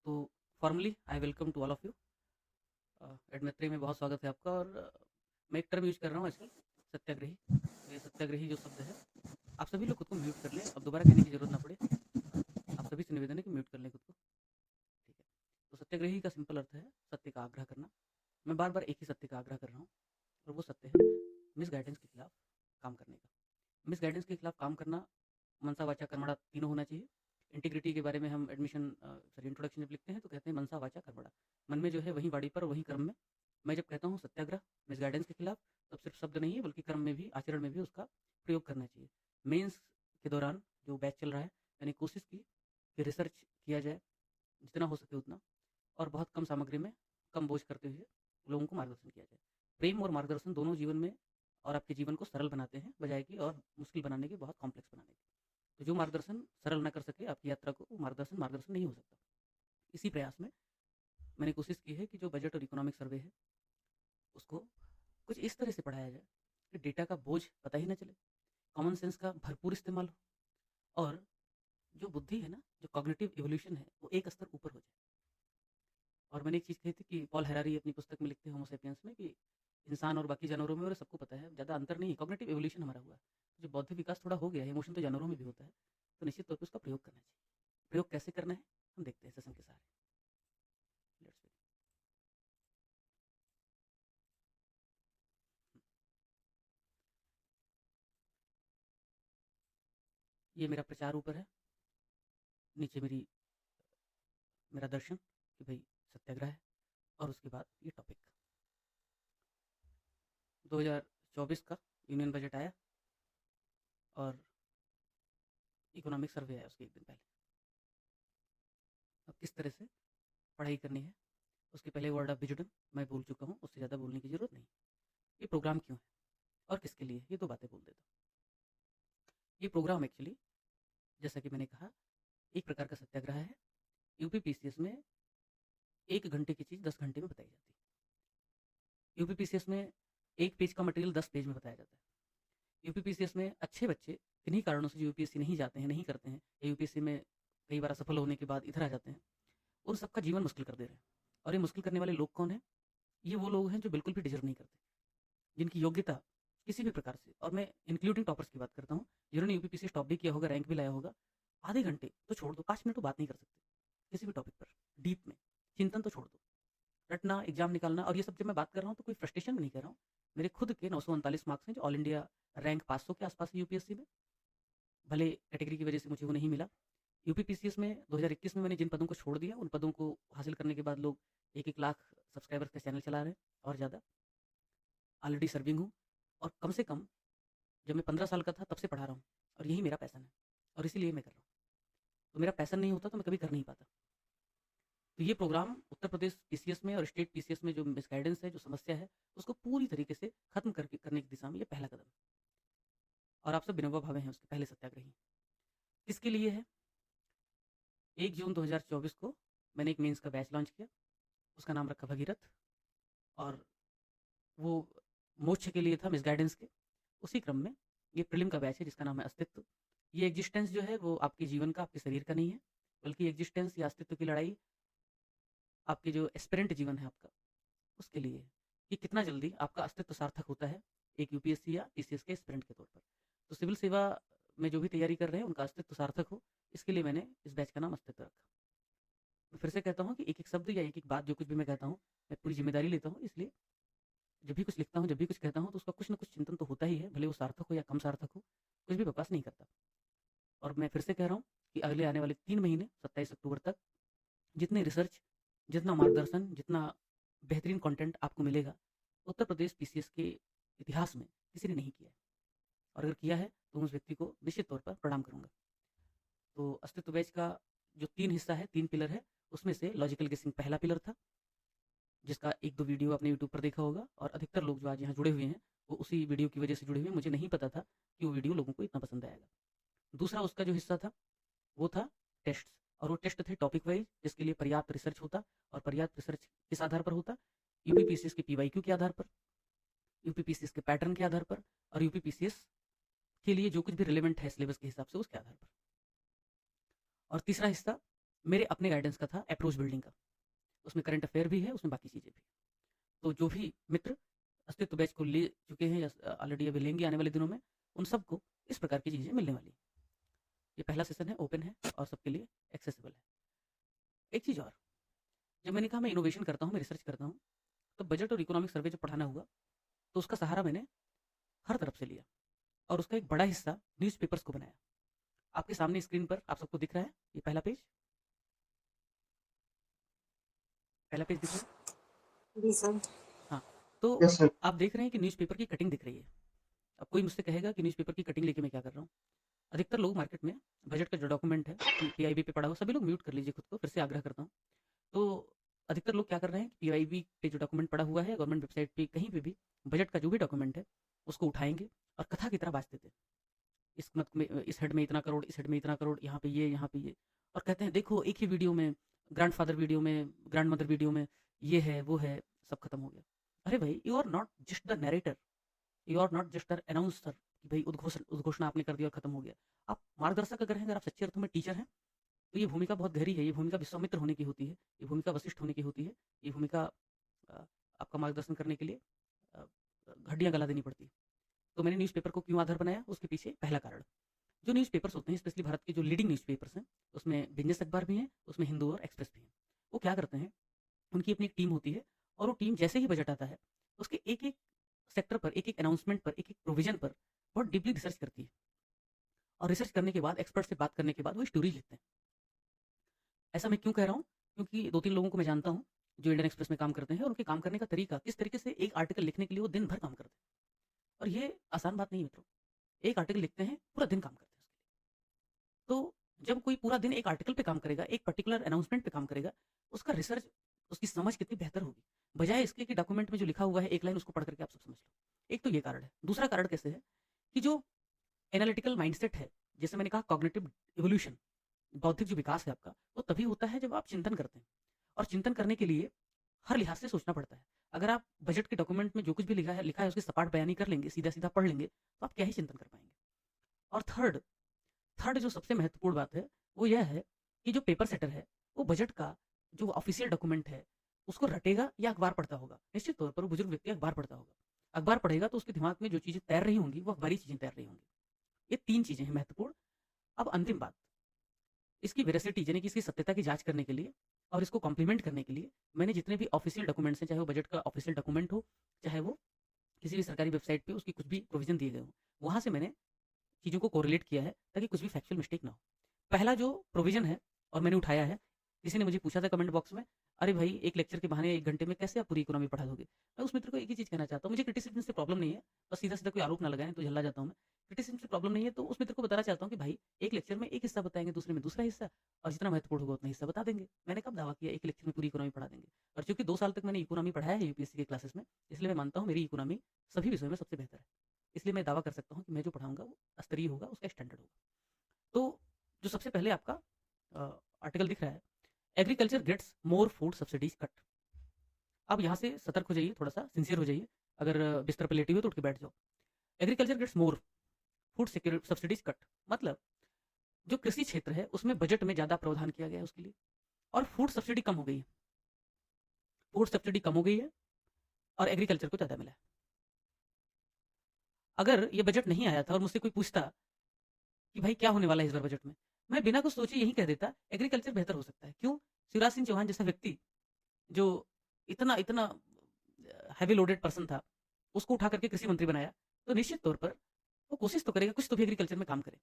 तो formally I welcome to all of you. एडमित्री में बहुत स्वागत है आपका। और मैं एक टर्म यूज कर रहा हूँ आजकल, सत्याग्रही। तो ये सत्याग्रही जो शब्द है, आप सभी लोग खुद को म्यूट कर लें, अब दोबारा कहने की जरूरत ना पड़े। आप सभी से निवेदन है कि म्यूट कर लें खुद को। ठीक है। तो सत्याग्रही का सिंपल अर्थ है सत्य का आग्रह करना। मैं बार बार एक ही सत्य का आग्रह कर रहा हूँ, और वो सत्य है मिसगाइडेंस के खिलाफ काम करने का। मिसगाइडेंस के खिलाफ काम करना मनसा वाचा कर्मणा तीनों होना चाहिए। इंटीग्रिटी के बारे में हम इंट्रोडक्शन जब लिखते हैं तो कहते हैं मनसा वाचा कर्मणा। मन में जो है वहीं वाणी पर, वहीं कर्म में। मैं जब कहता हूँ सत्याग्रह मिसगाइडेंस के खिलाफ, तब सिर्फ शब्द नहीं है बल्कि कर्म में भी, आचरण में भी उसका प्रयोग करना चाहिए। मेंस के दौरान जो बैच चल रहा है, मैंने कोशिश की कि रिसर्च किया जाए जितना हो सके उतना, और बहुत कम सामग्री में कम बोझ करते हुए लोगों को मार्गदर्शन किया जाए। प्रेम और मार्गदर्शन दोनों जीवन में और आपके जीवन को सरल बनाते हैं, बजाय कि और मुश्किल बनाने के, बहुत कॉम्प्लेक्स बनाने के। तो जो मार्गदर्शन सरल ना कर सके आपकी यात्रा को, वो मार्गदर्शन मार्गदर्शन नहीं हो सकता। इसी प्रयास में मैंने कोशिश की है कि जो बजट और इकोनॉमिक सर्वे है, उसको कुछ इस तरह से पढ़ाया जाए कि डेटा का बोझ पता ही ना चले, कॉमन सेंस का भरपूर इस्तेमाल हो, और जो बुद्धि है ना, जो कॉग्निटिव इवोल्यूशन है, वो एक स्तर ऊपर हो जाए। और मैंने एक चीज़ कही थी कि पॉल हेरारी अपनी पुस्तक में लिखते हैं होमोसेपियंस में कि इंसान और बाकी जानवरों में, और सबको पता है, ज़्यादा अंतर नहीं है, कॉग्निटिव इवोल्यूशन हमारा हुआ है। जो बौद्धिक विकास थोड़ा हो गया है, इमोशन तो जानवरों में भी होता है, तो निश्चित तौर पर उसका प्रयोग करना चाहिए। प्रयोग कैसे करना है हम देखते हैं सेशन के सहारे। लेट्स ये मेरा प्रचार ऊपर है, नीचे मेरा दर्शन कि भाई सत्याग्रह है, और उसके बाद ये टॉपिक 2024 का यूनियन बजट आया और इकोनॉमिक सर्वे आया उसके एक दिन पहले। अब किस तरह से पढ़ाई करनी है, उसके पहले वर्ड ऑफ विजडम मैं बोल चुका हूँ, उससे ज़्यादा बोलने की ज़रूरत नहीं। ये प्रोग्राम क्यों है और किसके लिए, ये दो बातें बोल देता हूँ। ये प्रोग्राम एक्चुअली, जैसा कि मैंने कहा, एक प्रकार का सत्याग्रह है। यूपी पीसीएस में 1 घंटे की चीज़ 10 घंटे में बताई जाती है। यूपी पीसीएस में 1 पेज का मटेरियल 10 पेज में बताया जाता है। यूपी पीसीएस में अच्छे बच्चे किन्हीं कारणों से जो यूपीएससी नहीं जाते हैं, नहीं करते हैं, या यूपीएससी में कई बार असफल होने के बाद इधर आ जाते हैं, उन सबका जीवन मुश्किल कर दे रहे हैं। और ये मुश्किल करने वाले लोग कौन हैं? ये वो लोग हैं जो बिल्कुल भी डिजर्व नहीं करते, जिनकी योग्यता किसी भी प्रकार से, और मैं इंक्लूडिंग टॉपर्स की बात करता हूँ, जिन्होंने यूपीपीसी टॉप भी किया होगा, रैंक भी लाया होगा, आधे घंटे तो छोड़ दो, 5 मिनट तो बात नहीं कर सकते किसी भी टॉपिक पर डीप में, चिंतन तो छोड़ दो, रटना, एग्जाम निकालना। और ये सब जब मैं बात कर रहा हूँ तो कोई फ्रस्ट्रेशन में नहीं कर रहा हूँ। मेरे खुद के 939 मार्क्स हैं जो ऑल इंडिया रैंक 500 के आसपास है यूपीएससी में। भले कैटेगरी की वजह से मुझे वो नहीं मिला। यूपी पीसीएस में 2021 में मैंने जिन पदों को छोड़ दिया, उन पदों को हासिल करने के बाद लोग 1-1 लाख सब्सक्राइबर्स का चैनल चला रहे हैं और ज़्यादा। ऑलरेडी सर्विंग हूँ, और कम से कम जब मैं 15 साल का था तब से पढ़ा रहा हूँ, और यही मेरा पैसन है, और इसीलिए मैं कर रहा हूँ। तो मेरा पैसन नहीं होता तो मैं कभी कर नहीं पाता। तो ये प्रोग्राम उत्तर प्रदेश पीसीएस में और स्टेट पीसीएस में जो मिसगाइडेंस है, जो समस्या है, उसको पूरी तरीके से खत्म करने की दिशा में ये पहला कदम है। और आप सब विनोबा भावे हैं उसके पहले सत्याग्रही। किसके लिए है? 1 जून 2024 को मैंने एक मेंस का बैच लॉन्च किया, उसका नाम रखा भगीरथ। और वो मोक्ष के लिए था, मिसगाइडेंस के। उसी क्रम में ये प्रीलिम का बैच है जिसका नाम है अस्तित्व। ये एग्जिस्टेंस जो है वो आपके जीवन का, आपके शरीर का नहीं है, बल्कि एग्जिस्टेंस या अस्तित्व की लड़ाई आपके जो एस्पिरेंट जीवन है आपका, उसके लिए है कि कितना जल्दी आपका अस्तित्व सार्थक होता है एक यूपीएससी या पीसीएस के एस्पिरेंट के तौर पर। तो सिविल सेवा में जो भी तैयारी कर रहे हैं उनका अस्तित्व सार्थक हो, इसके लिए मैंने इस बैच का नाम अस्तित्व रखा। मैं फिर से कहता हूँ कि एक एक शब्द या एक एक बात जो कुछ भी मैं कहता हूँ, मैं पूरी जिम्मेदारी लेता हूँ। इसलिए जब भी कुछ लिखता हूँ, जब भी कुछ कहता हूँ, तो उसका कुछ ना कुछ चिंतन तो होता ही है, भले वो सार्थक हो या कम सार्थक हो, कुछ भी बकवास नहीं करता। और मैं फिर से कह रहा हूँ कि अगले आने वाले 3 महीने 27 अक्टूबर तक जितने रिसर्च, जितना मार्गदर्शन, जितना बेहतरीन कंटेंट आपको मिलेगा, उत्तर प्रदेश पीसीएस के इतिहास में किसी ने नहीं किया है। और अगर किया है तो उस व्यक्ति को निश्चित तौर पर प्रणाम करूंगा। तो अस्तित्व बैच का जो 3 हिस्सा है, 3 पिलर है, उसमें से लॉजिकल गेसिंग पहला पिलर था, जिसका 1-2 वीडियो आपने यूट्यूब पर देखा होगा, और अधिकतर लोग जो आज यहाँ जुड़े हुए हैं वो उसी वीडियो की वजह से जुड़े हुए हैं। मुझे नहीं पता था कि वो वीडियो लोगों को इतना पसंद आएगा। दूसरा उसका जो हिस्सा था वो था टेस्ट, और वो टेस्ट थे टॉपिक वाइज, जिसके लिए पर्याप्त रिसर्च होता। और पर्याप्त रिसर्च किस आधार पर होता? यूपीपीसीएस के पीवाईक्यू के आधार पर, यूपीपीसीएस के पैटर्न के आधार पर, और यूपीपीसीएस के लिए जो कुछ भी रिलेवेंट है सिलेबस के हिसाब से उसके आधार पर। और तीसरा हिस्सा मेरे अपने गाइडेंस का था, अप्रोच बिल्डिंग का। उसमें करंट अफेयर भी है, उसमें बाकी चीज़ें भी। तो जो भी मित्र अस्तित्व बैच को ले चुके हैं या ऑलरेडी अभी लेंगे आने वाले दिनों में, उन सबको इस प्रकार की चीज़ें मिलने वाली हैं। ये पहला सेशन है, ओपन है और सबके लिए एक्सेसिबल है। एक चीज़ और, जब मैंने कहा मैं इनोवेशन करता हूँ, मैं रिसर्च करता हूँ, तो बजट और इकोनॉमिक सर्वे जब पढ़ाना हुआ, तो उसका सहारा मैंने हर तरफ से लिया और उसका एक बड़ा हिस्सा न्यूज़पेपर्स को बनाया। आपके सामने स्क्रीन पर आप सबको दिख रहा है ये पहला पेज दिख रहा है? जी सर। हाँ, तो यस सर। आप देख रहे हैं कि न्यूज़पेपर की कटिंग दिख रही है। अब कोई मुझसे कहेगा कि न्यूज़पेपर की कटिंग लेके मैं क्या कर रहा हूँ? अधिकतर लोग मार्केट में बजट का जो डॉक्यूमेंट है, पीआईबी पे पड़ा हुआ, सभी लोग म्यूट कर लीजिए खुद को, फिर से आग्रह करता हूँ। तो अधिकतर लोग क्या कर रहे हैं कि पीआईबी पे जो डॉक्यूमेंट पड़ा हुआ है गवर्नमेंट वेबसाइट पे कहीं पे भी, बजट का जो भी डॉक्यूमेंट है उसको उठाएंगे और कथा की तरह बाँच देते हैं। इस मत में, इस हेड में इतना करोड़, इस हेड में इतना करोड़, यहाँ पे ये, और कहते हैं देखो एक ही वीडियो में, ग्रैंडफादर वीडियो में, ग्रैंडमदर वीडियो में, ये है वो है, सब खत्म हो गया। अरे भाई, you are not just the narrator, you are not just the announcer कि भाई उद्घोषणा आपने कर दिया और खत्म हो गया। आप मार्गदर्शक अगर हैं, अगर आप सच्चे अर्थों में टीचर हैं, तो ये भूमिका बहुत गहरी है। ये भूमिका विश्वामित्र होने की होती है, ये भूमिका वशिष्ठ होने की होती है, ये भूमिका आपका मार्गदर्शन करने के लिए अ, हड्डियां गला देनी पड़ती है। तो मैंने न्यूज़पेपर को क्यों आधार बनाया, उसके पीछे पहला कारण, जो न्यूज़पेपर्स होते हैं स्पेशली भारत के जो लीडिंग न्यूज़पेपर्स हैं, उसमें बिजनेस अखबार भी हैं, उसमें हिंदू और एक्सप्रेस भी हैं। वो क्या करते हैं, उनकी अपनी एक टीम होती है और वो टीम जैसे ही बजट आता है, उसके एक एक सेक्टर पर, एक एक अनाउंसमेंट पर, एक एक प्रोविजन पर बहुत डीपली रिसर्च करती है और रिसर्च करने के बाद, एक्सपर्ट से बात करने के बाद वो स्टोरी लिखते हैं। ऐसा मैं क्यों कह रहा हूँ? क्योंकि 2-3 लोगों को मैं जानता हूँ, जो इंडियन एक्सप्रेस में काम करते हैं और उनके काम करने का तरीका, किस तरीके से एक आर्टिकल लिखने के लिए वो दिन भर काम करते हैं। और ये आसान बात नहीं है मित्रों। एक आर्टिकल लिखते हैं, पूरा दिन काम करते हैं उसके लिए। तो जब कोई पूरा दिन एक आर्टिकल पे काम करेगा, एक पर्टिकुलर अनाउंसमेंट पे काम करेगा, उसका रिसर्च, उसकी समझ कितनी बेहतर होगी। बजाय इसके कि डॉक्यूमेंट में जो लिखा हुआ है, एक लाइन उसको पढ़ करके आप सब समझ लो। एक तो ये कारण है। दूसरा कारण कैसे है कि जो एनालिटिकल माइंडसेट है, जैसे मैंने कहा कॉग्निटिव इवोल्यूशन, बौद्धिक जो विकास है आपका, वो तभी होता है जब आप चिंतन करते हैं। और चिंतन करने के लिए हर लिहाज से सोचना पड़ता है। अगर आप बजट के डॉक्यूमेंट में जो कुछ भी लिखा है उसकी सपाट बयानी कर लेंगे, सीधा-सीधा पढ़ लेंगे, तो आप क्या ही चिंतन कर पाएँगे। और थर्ड थर्ड जो सबसे महत्वपूर्ण बात है, वो यह है कि जो पेपर सेटर है, वो बजट का जो ऑफ़िशियल डॉक्यूमेंट है, उसको रटेगा या अखबार पढ़ता होगा। निश्चित तौर पर वो बुजुर्ग व्यक्ति अखबार पढ़ता होगा। अखबार पढ़ेगा तो उसके दिमाग में जो चीज़ें तैर रही होंगी, वो अखबारी चीज़ें तैर रही होंगी। ये 3 चीज़ें हैं महत्वपूर्ण। अब अंतिम बात, इसकी वेरासिटी यानी कि इसकी सत्यता की जाँच करने के लिए और इसको कॉम्प्लीमेंट करने के लिए, मैंने जितने भी ऑफ़िशियल डॉक्यूमेंट्स हैं, चाहे वो बजट का ऑफ़िशियल डॉक्यूमेंट हो, चाहे वो किसी भी सरकारी वेबसाइट पे उसकी कुछ भी प्रोविज़न दिए गए हों, वहाँ से मैंने चीज़ों को कोरिलेट किया है ताकि कुछ भी फैक्चुअल मिस्टेक ना हो। पहला जो प्रोविज़न है और मैंने उठाया है, किसी ने मुझे पूछा था कमेंट बॉक्स में, "अरे भाई, एक लेक्चर के बहाने 1 घंटे में कैसे आप पूरी इकोनॉमी पढ़ा दोगे?" मैं उस मित्र को एक ही चीज़ कहना चाहता हूँ, मुझे क्रिटिसिज़्म से प्रॉब्लम नहीं है, बस सीधा-सीधा कोई आरोप ना लगाएँ तो झल्ला जाता हूँ मैं। क्रिटिसिज़्म से प्रॉब्लम नहीं है तो उस मित्र को बताना चाहता हूँ कि भाई, एक लेक्चर में एक हिस्सा बताएँगे, दूसरे में दूसरा हिस्सा, और जितना महत्वपूर्ण होगा उतना हिस्सा बता देंगे। मैंने कब दावा किया एक लेक्चर में पूरी इकोनॉमी पढ़ा देंगे? और चूँकि 2 साल तक मैंने इकोनॉमी पढ़ाया है यूपीएससी के क्लासेस में, इसलिए मैं मानता हूँ मेरी इकोनॉमी सभी विषयों में सबसे बेहतर है। इसलिए मैं दावा कर सकता हूँ कि मैं जो पढ़ाऊँगा वो स्तरीय होगा, उसका स्टैंडर्ड होगा। तो जो सबसे पहले आपका आर्टिकल दिख रहा है, agriculture gets more food subsidies cut. अब यहाँ से सतर्क हो जाइए, थोड़ा सा सिंसियर हो जाइए। अगर बिस्तर पर लेटी हुई तो उठ के बैठ जाओ। Agriculture gets more food subsidies cut, मतलब जो कृषि क्षेत्र है उसमें बजट में ज़्यादा प्रावधान किया गया है उसके लिए, और फूड सब्सिडी कम हो गई है। फूड सब्सिडी कम हो गई है और एग्रीकल्चर को ज़्यादा मिला है। अगर ये बजट नहीं आया था और मुझसे कोई पूछता कि भाई क्या होने वाला है इस बार बजट में, मैं बिना कुछ सोचे यही कह देता एग्रीकल्चर बेहतर हो सकता है। क्यों? शिवराज सिंह चौहान जैसा व्यक्ति, जो इतना इतना हैवी लोडेड पर्सन था, उसको उठा करके कृषि मंत्री बनाया, तो निश्चित तौर पर वो कोशिश तो करेगा कुछ तो भी एग्रीकल्चर में काम करे।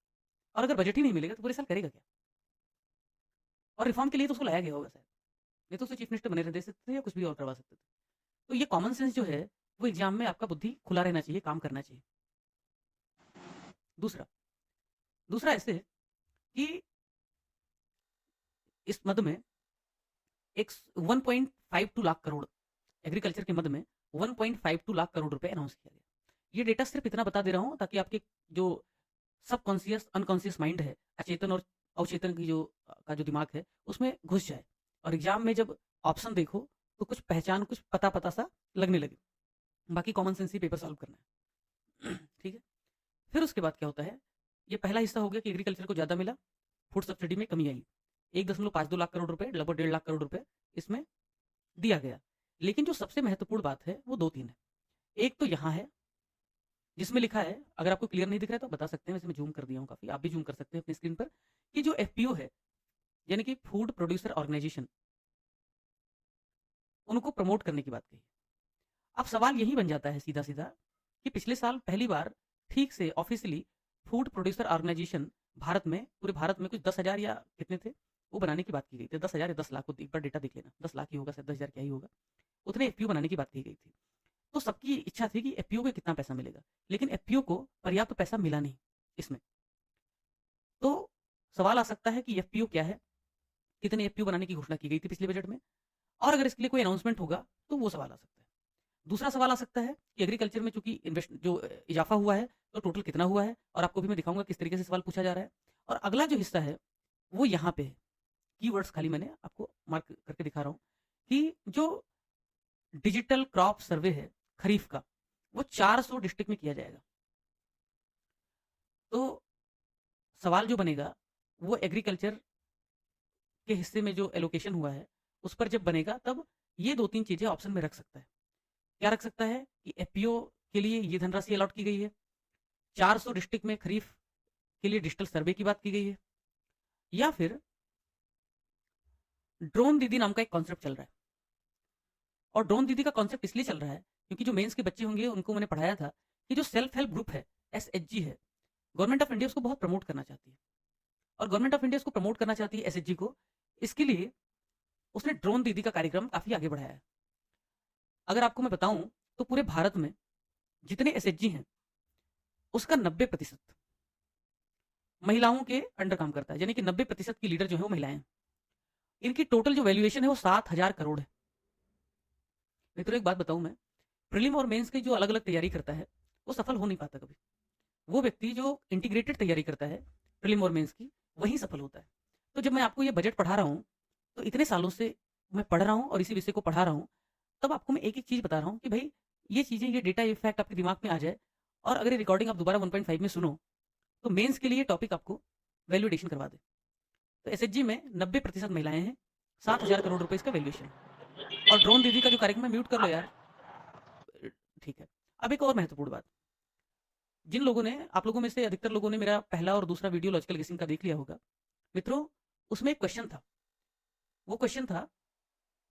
और अगर बजट ही नहीं मिलेगा तो पूरे साल करेगा क्या? और रिफॉर्म के लिए तो उसको लाया गया होगा शायद, नहीं तो उसे चीफ मिनिस्टर बने रह दे सकते थे या कुछ भी और करवा सकते थे। तो ये कॉमन सेंस जो है, वो एग्जाम में आपका बुद्धि खुला रहना चाहिए, काम करना चाहिए। दूसरा दूसरा ऐसे है कि इस मद में एक 1.52 लाख करोड़, एग्रीकल्चर के मद में 1.52 लाख करोड़ रुपए अनाउंस किया गया। ये डेटा सिर्फ इतना बता दे रहा हूँ ताकि आपके जो सबकॉन्शियस अनकॉन्शियस माइंड है, अचेतन और अवचेतन की जो का जो दिमाग है, उसमें घुस जाए और एग्जाम में जब ऑप्शन देखो तो कुछ पहचान, कुछ पता पता सा लगने लगे। बाकी कॉमन सेंस ही पेपर सॉल्व करना है। ठीक है। फिर उसके बाद क्या होता है, ये पहला हिस्सा हो गया कि एग्रीकल्चर को ज़्यादा मिला, फूड सब्सिडी में कमी आई। 1.52 लाख करोड़ रुपए, लगभग 1.5 लाख करोड़ रुपए इसमें दिया गया। लेकिन जो सबसे महत्वपूर्ण बात है वो 2-3 है। एक तो यहाँ है जिसमें लिखा है, अगर आपको क्लियर नहीं दिख रहा है तो बता सकते हैं, वैसे मैं जूम कर दिया हूँ काफ़ी, आप भी जूम कर सकते हैं अपनी स्क्रीन पर, कि जो एफपीओ है यानी कि फूड प्रोड्यूसर ऑर्गेनाइजेशन, उनको प्रमोट करने की बात कही। अब सवाल यही बन जाता है सीधा सीधा कि पिछले साल पहली बार ठीक से officially food producer organisation Bharat में, पूरे भारत में कुछ 10,000 या कितने थे वो बनाने की बात की गई थी। 10,000 या 10 लाख, एक बार डेटा देख लेना, 10 लाख ही होगा शायद, 10,000 क्या ही होगा, उतने एफपीओ बनाने की बात की गई थी। तो सबकी इच्छा थी कि एफपीओ को कितना पैसा मिलेगा, लेकिन एफपीओ को पर्याप्त पैसा मिला नहीं इसमें। तो सवाल आ सकता है कि एफपीओ क्या है, कितने एफपीओ बनाने की घोषणा की गई थी पिछले बजट में, और अगर इसके लिए कोई अनाउंसमेंट होगा तो वो सवाल आ सकता है। दूसरा सवाल आ सकता है कि एग्रीकल्चर में चूंकि इन्वेस्ट जो इजाफा हुआ है तो टोटल कितना हुआ है, और आपको भी मैं दिखाऊंगा किस तरीके से सवाल पूछा जा रहा है। और अगला जो हिस्सा है वो यहाँ पे है, कीवर्ड्स खाली मैंने आपको मार्क करके दिखा रहा हूँ कि जो डिजिटल क्रॉप सर्वे है खरीफ का, वो 400 डिस्ट्रिक्ट में किया जाएगा। तो सवाल जो बनेगा वो एग्रीकल्चर के हिस्से में जो एलोकेशन हुआ है उस पर जब बनेगा तब ये 2-3 चीजें ऑप्शन में रख सकता है। क्या रख सकता है कि एफपीओ के लिए ये धनराशि अलॉट की गई है, 400 डिस्ट्रिक्ट में खरीफ के लिए डिजिटल सर्वे की बात की गई है, या फिर ड्रोन दीदी नाम का एक कॉन्सेप्ट चल रहा है। और ड्रोन दीदी का कॉन्सेप्ट इसलिए चल रहा है क्योंकि जो मेंस के बच्चे होंगे उनको मैंने पढ़ाया था कि जो सेल्फ हेल्प ग्रुप है, एसएचजी है, गवर्नमेंट ऑफ इंडिया उसको बहुत प्रमोट करना चाहती है, और गवर्नमेंट ऑफ इंडिया उसको प्रमोट करना चाहती है एसएचजी को। इसके लिए उसने ड्रोन दीदी का कार्यक्रम काफी आगे बढ़ाया है। अगर आपको मैं बताऊं तो पूरे भारत में जितने एसएचजी हैं उसका 90% महिलाओं के अंडर काम करता है, यानी कि 90% की लीडर जो है वो महिलाएं हैं। इनकी टोटल जो वैल्यूएशन है वो 7,000 करोड़ है। मित्रों एक बात बताऊं मैं, प्रीलिम और मेंस की जो अलग अलग तैयारी करता है वो सफल हो नहीं पाता कभी। वो व्यक्ति जो इंटीग्रेटेड तैयारी करता है प्रीलिम और मेंस की, वही सफल होता है। तो जब मैं आपको ये बजट पढ़ा रहा हूँ, तो इतने सालों से मैं पढ़ रहा हूँ और इसी विषय को पढ़ा रहा हूँ, तब आपको मैं एक एक चीज बता रहा हूँ कि भाई ये चीजें, ये डेटा, ये फैक्ट आपके दिमाग में आ जाए, और अगर ये रिकॉर्डिंग आप दोबारा 1.5 में सुनो तो मेंस के लिए टॉपिक आपको वैल्यूडेशन करवा दे। तो एसएचजी में 90% महिलाएं हैं, 7,000 करोड़ रुपए इसका वैल्यूएशन। और ड्रोन दीदी का जो कार्यक्रम है, म्यूट कर लो यार, ठीक है। अब एक और महत्वपूर्ण बात, जिन लोगों ने, आप लोगों में से अधिकतर लोगों ने मेरा पहला और दूसरा वीडियो लॉजिकल गेसिंग का देख लिया होगा मित्रों, उसमें एक क्वेश्चन था। वो क्वेश्चन था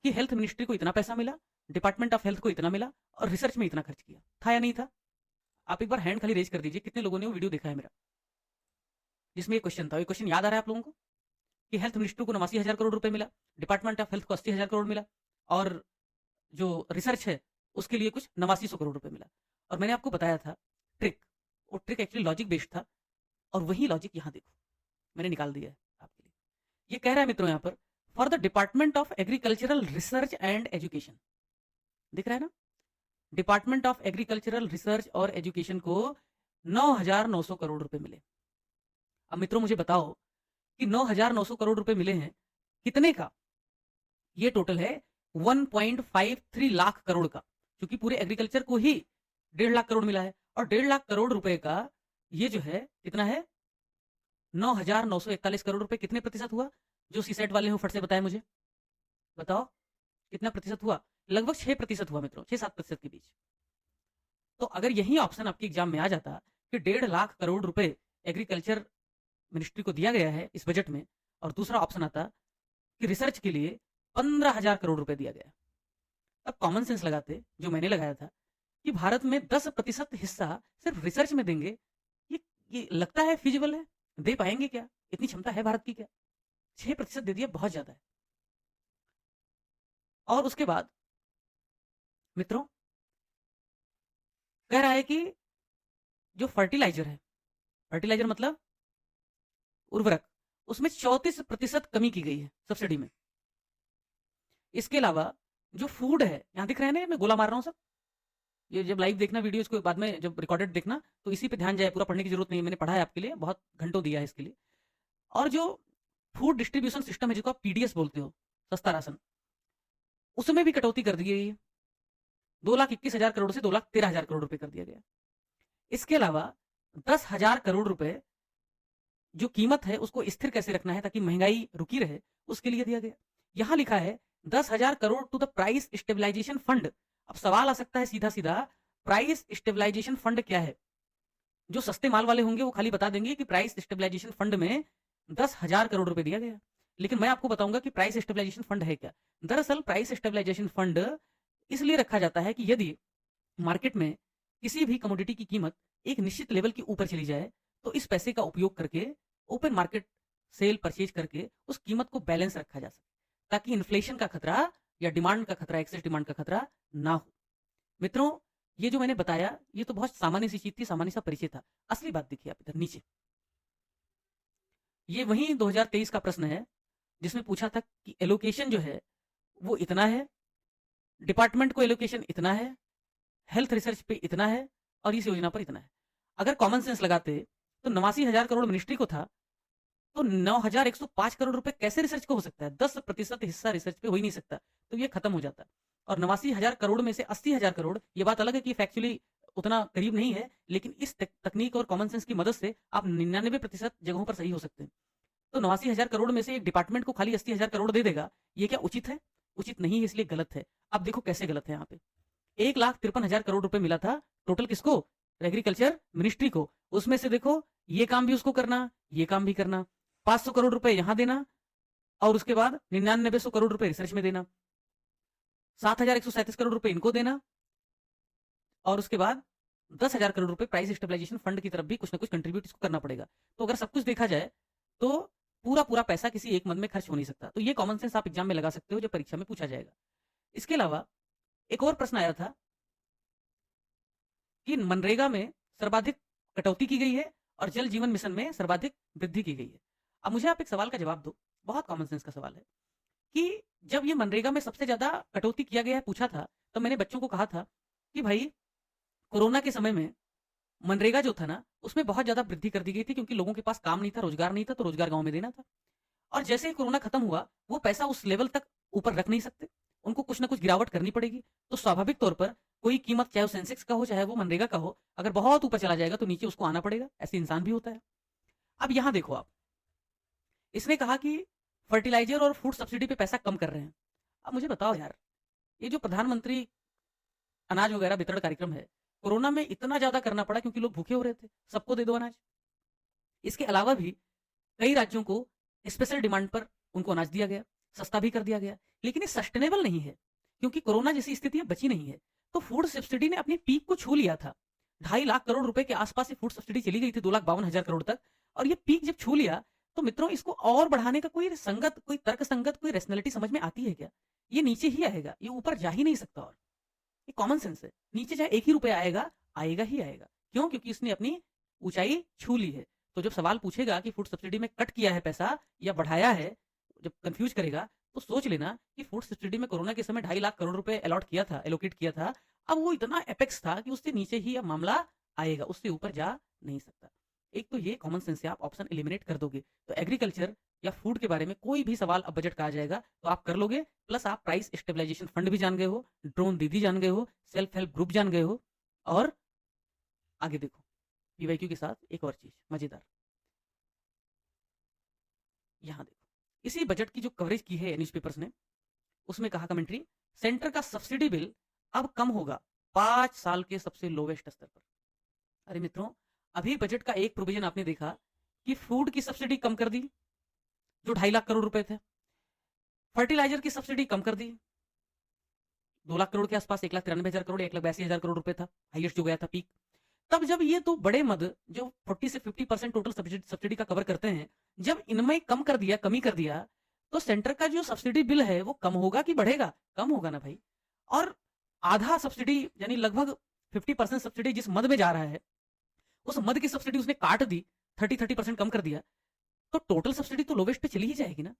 कि हेल्थ मिनिस्ट्री को इतना पैसा मिला, डिपार्टमेंट ऑफ हेल्थ को इतना मिला, और रिसर्च में इतना खर्च किया, था या नहीं था? आप एक बार हैंड खाली रेज कर दीजिए कितने लोगों ने वो वीडियो देखा है मेरा, जिसमें ये क्वेश्चन था। ये क्वेश्चन याद आ रहा है आप लोगों को कि हेल्थ मिनिस्ट्री को 89,000 करोड़ रुपए मिला, डिपार्टमेंट ऑफ हेल्थ को 80,000 करोड़ मिला, और जो रिसर्च है उसके लिए कुछ 8900 करोड़ रुपए मिला। और मैंने आपको बताया था ट्रिक, वो ट्रिक एक्चुअली लॉजिक बेस्ड था, और वही लॉजिक यहाँ देखो मैंने निकाल दिया है आपके लिए। ये कह रहा है मित्रों यहाँ पर, for the department of agricultural research and education, दिख रहा है ना, डिपार्टमेंट ऑफ एग्रीकल्चरल रिसर्च और एजुकेशन को 9,900 करोड़ रुपए मिले। अब मित्रों मुझे बताओ कि 9,900 करोड़ रुपए मिले हैं कितने का? ये टोटल है 1.53 लाख करोड़ का, क्योंकि पूरे एग्रीकल्चर को ही 1.5 लाख करोड़ मिला है, और 1.5 लाख करोड़ रुपए का ये जो है कितना है, 9,941 करोड़ रुपए। कितने प्रतिशत हुआ? जो सीसेट वाले हो फट से बताए मुझे, बताओ कितना प्रतिशत हुआ? लगभग 6% हुआ मित्रों, 6-7% के बीच। तो अगर यही ऑप्शन आपके एग्जाम में आ जाता कि 1.5 लाख करोड़ रुपए एग्रीकल्चर मिनिस्ट्री को दिया गया है इस बजट में, और दूसरा ऑप्शन आता कि रिसर्च के लिए 15,000 करोड़ रुपए दिया गया, अब कॉमन सेंस लगाते जो मैंने लगाया था कि भारत में 10% हिस्सा सिर्फ रिसर्च में देंगे, ये लगता है फिजिबल है? दे पाएंगे क्या? इतनी क्षमता है भारत की क्या? 6% दे दिया, बहुत ज्यादा है। और उसके बाद मित्रों कह रहा है कि जो फर्टिलाइजर है, फर्टिलाइजर मतलब उर्वरक, उसमें 34% कमी की गई है सब्सिडी में। इसके अलावा जो फूड है, यहां दिख रहे हैं ना, मैं गोला मार रहा हूं सब, ये जब लाइव देखना वीडियो, इसको बाद में जब रिकॉर्डेड देखना तो इसी पे ध्यान जाए, पूरा पढ़ने की जरूरत नहीं है, मैंने पढ़ा है आपके लिए, बहुत घंटों दिया है इसके लिए। और जो फूड डिस्ट्रीब्यूशन सिस्टम है जिसको आप पीडीएस बोलते हो, सस्ता राशन, उसमें भी कटौती कर दी गई है, 2,21,000 करोड़ से 2,13,000 करोड़ रुपए कर दिया गया। इसके अलावा 10,000 करोड़ रुपए जो कीमत है उसको स्थिर कैसे रखना है ताकि महंगाई रुकी रहे, उसके लिए दिया गया। यहां लिखा है 10,000 crore to the price stabilisation fund. अब सवाल आ सकता है सीधा सीधा, प्राइस स्टेबलाइजेशन फंड क्या है? जो सस्ते माल वाले होंगे वो खाली बता देंगे कि प्राइस स्टेबलाइजेशन फंड में 10,000 करोड़ रुपए दिया गया, लेकिन मैं आपको बताऊंगा कि प्राइस स्टेबलाइजेशन फंड है क्या। दरअसल प्राइस स्टेबलाइजेशन फंड इसलिए रखा जाता है कि यदि मार्केट में किसी भी कमोडिटी की कीमत एक निश्चित लेवल के ऊपर चली जाए तो इस पैसे का उपयोग करके ओपन मार्केट सेल परचेज करके उस कीमत को बैलेंस रखा जा सके, ताकि इन्फ्लेशन का खतरा या डिमांड का खतरा, एक्सेस डिमांड का खतरा ना हो। मित्रों, ये जो मैंने बताया ये तो बहुत सामान्य सी चीज थी, सामान्य सा परिचय था। असली बात देखिए आप इधर नीचे, ये वही 2023 का प्रश्न है जिसमें पूछा था कि एलोकेशन जो है वो इतना है, डिपार्टमेंट को एलोकेशन इतना है, हेल्थ रिसर्च पे इतना है और इस योजना पर इतना है। अगर कॉमन सेंस लगाते तो 89,000 करोड़ मिनिस्ट्री को था, तो 9,105 करोड़ रुपए कैसे रिसर्च को हो सकता है? 10% हिस्सा रिसर्च पे हो ही नहीं सकता, तो ये खत्म हो जाता। और 89,000 करोड़ में से 80,000 करोड़, ये बात अलग है कि फैक्चुअली उतना करीब नहीं है, लेकिन इस तकनीक और कॉमन सेंस की मदद से आप 99% जगहों पर सही हो सकते हैं। तो 89,000 करोड़ में से एक डिपार्टमेंट को खाली 80,000 करोड़ दे देगा, ये क्या उचित है? उचित नहीं है, इसलिए गलत है। अब देखो कैसे गलत है। यहाँ पे 1,53,000 करोड़ रुपए मिला था टोटल, किसको? एग्रीकल्चर मिनिस्ट्री को। उसमें से देखो ये काम भी उसको करना, ये काम भी करना, 500 करोड़ रुपए यहां देना और उसके बाद 9900 करोड़ रुपए रिसर्च में देना, 7,137 करोड़ रुपए इनको देना और उसके बाद 10,000 करोड़ रुपए प्राइस स्टेबलाइजेशन फंड की तरफ भी कुछ ना कुछ कंट्रीब्यूट इसको करना पड़ेगा। तो अगर सब कुछ देखा जाए तो पूरा पूरा पैसा किसी एक मंथ में खर्च हो नहीं सकता। तो ये कॉमन सेंस आप एग्जाम में लगा सकते हो, जो परीक्षा में पूछा जाएगा। इसके अलावा एक और प्रश्न आया था कि मनरेगा में सर्वाधिक कटौती की गई है और जल जीवन मिशन में सर्वाधिक वृद्धि की गई है। अब मुझे आप एक सवाल का जवाब दो, बहुत कॉमन सेंस का सवाल है कि जब ये मनरेगा में सबसे ज्यादा कटौती किया गया है पूछा था, तो मैंने बच्चों को कहा था कि भाई कोरोना के समय में मनरेगा जो था ना उसमें बहुत ज्यादा वृद्धि कर दी गई थी, क्योंकि लोगों के पास काम नहीं था, रोजगार नहीं था, तो रोजगार गांव में देना था। और जैसे ही कोरोना खत्म हुआ वो पैसा उस लेवल तक ऊपर रख नहीं सकते, उनको कुछ ना कुछ गिरावट करनी पड़ेगी। तो स्वाभाविक तौर पर कोई कीमत, चाहे वो सेंसेक्स का हो चाहे वो मनरेगा का हो, अगर बहुत ऊपर चला जाएगा तो नीचे उसको आना पड़ेगा। ऐसे इंसान भी होता है। अब यहां देखो आप, इसने कहा कि फर्टिलाइजर और फूड सब्सिडी पे पैसा कम कर रहे हैं। अब मुझे बताओ यार, ये जो प्रधानमंत्री अनाज वगैरह वितरण कार्यक्रम है, कोरोना में इतना ज्यादा करना पड़ा क्योंकि लोग भूखे हो रहे थे, सबको दे दो अनाज। इसके अलावा भी कई राज्यों को स्पेशल डिमांड पर उनको अनाज दिया गया, सस्ता भी कर दिया गया, लेकिन ये सस्टेनेबल नहीं है क्योंकि कोरोना जैसी स्थितियां बची नहीं है। तो फूड सब्सिडी ने अपनी पीक को छू लिया था, 2.5 लाख करोड़ रुपए के आसपास फूड सब्सिडी चली गई थी, 2,52,000 करोड़ तक। और ये पीक जब छू लिया तो मित्रों इसको और बढ़ाने का कोई संगत, कोई तर्क संगत, कोई रेशनैलिटी समझ में आती है क्या? ये नीचे ही आएगा, ये ऊपर जा ही नहीं सकता। और ये कॉमन सेंस है, नीचे चाहे 1 ही रुपया आएगा, आएगा ही आएगा। क्यों? क्योंकि इसने अपनी ऊंचाई छू ली है। तो जब सवाल पूछेगा कि फूड सब्सिडी में कट किया है पैसा या बढ़ाया है, जब कंफ्यूज करेगा तो सोच लेना कि फूड सब्सिडी में कोरोना के समय 2.5 लाख करोड़ रुपए अलॉट किया था, एलोकेट किया था। अब वो इतना एपेक्स था कि उससे नीचे ही अब मामला आएगा, उससे ऊपर जा नहीं सकता। एक तो ये कॉमन सेंस से आप ऑप्शन एलिमिनेट कर दोगे, तो एग्रीकल्चर या फूड के बारे में कोई भी सवाल अब बजट का आ जाएगा तो आप कर लोगे। प्लस आप प्राइस स्टेबलाइजेशन फंड भी जान गए हो, ड्रोन दीदी जान गए हो, सेल्फ हेल्प ग्रुप जान गए हो। और आगे देखो पीवाईक्यू के साथ एक और चीज मजेदार, यहां देखो इसी बजट की जो कवरेज की है न्यूज़पेपर्स ने, उसमें कहा कमेंट्री, सेंटर का सब्सिडी बिल अब कम होगा 5 साल के सबसे लोवेस्ट स्तर पर। अरे मित्रों, अभी बजट का एक प्रोविजन आपने देखा कि फूड की सब्सिडी कम कर दी जो 2.5 लाख करोड़ रुपए थे, फर्टिलाइजर की सब्सिडी कम कर दी 2 लाख करोड़ के आसपास, 1,93,000 करोड़, 1,82,000 करोड़ रुपए था हाईएस्ट जो गया था पीक। तब जब ये तो बड़े मद जो 40 से 50% टोटल सब्सिडी का कवर करते हैं, जब इनमें कम कर दिया, कमी कर दिया, तो सेंटर का जो सब्सिडी बिल है वो कम होगा कि बढ़ेगा? कम होगा ना भाई। और आधा सब्सिडी यानी लगभग 50% सब्सिडी जिस मद में जा रहा है, उस मद की सब्सिडी उसने काट दी, 30% कम कर दिया, तो टोटल सब्सिडी तो लोवेस्ट पे चली ही जाएगी ना।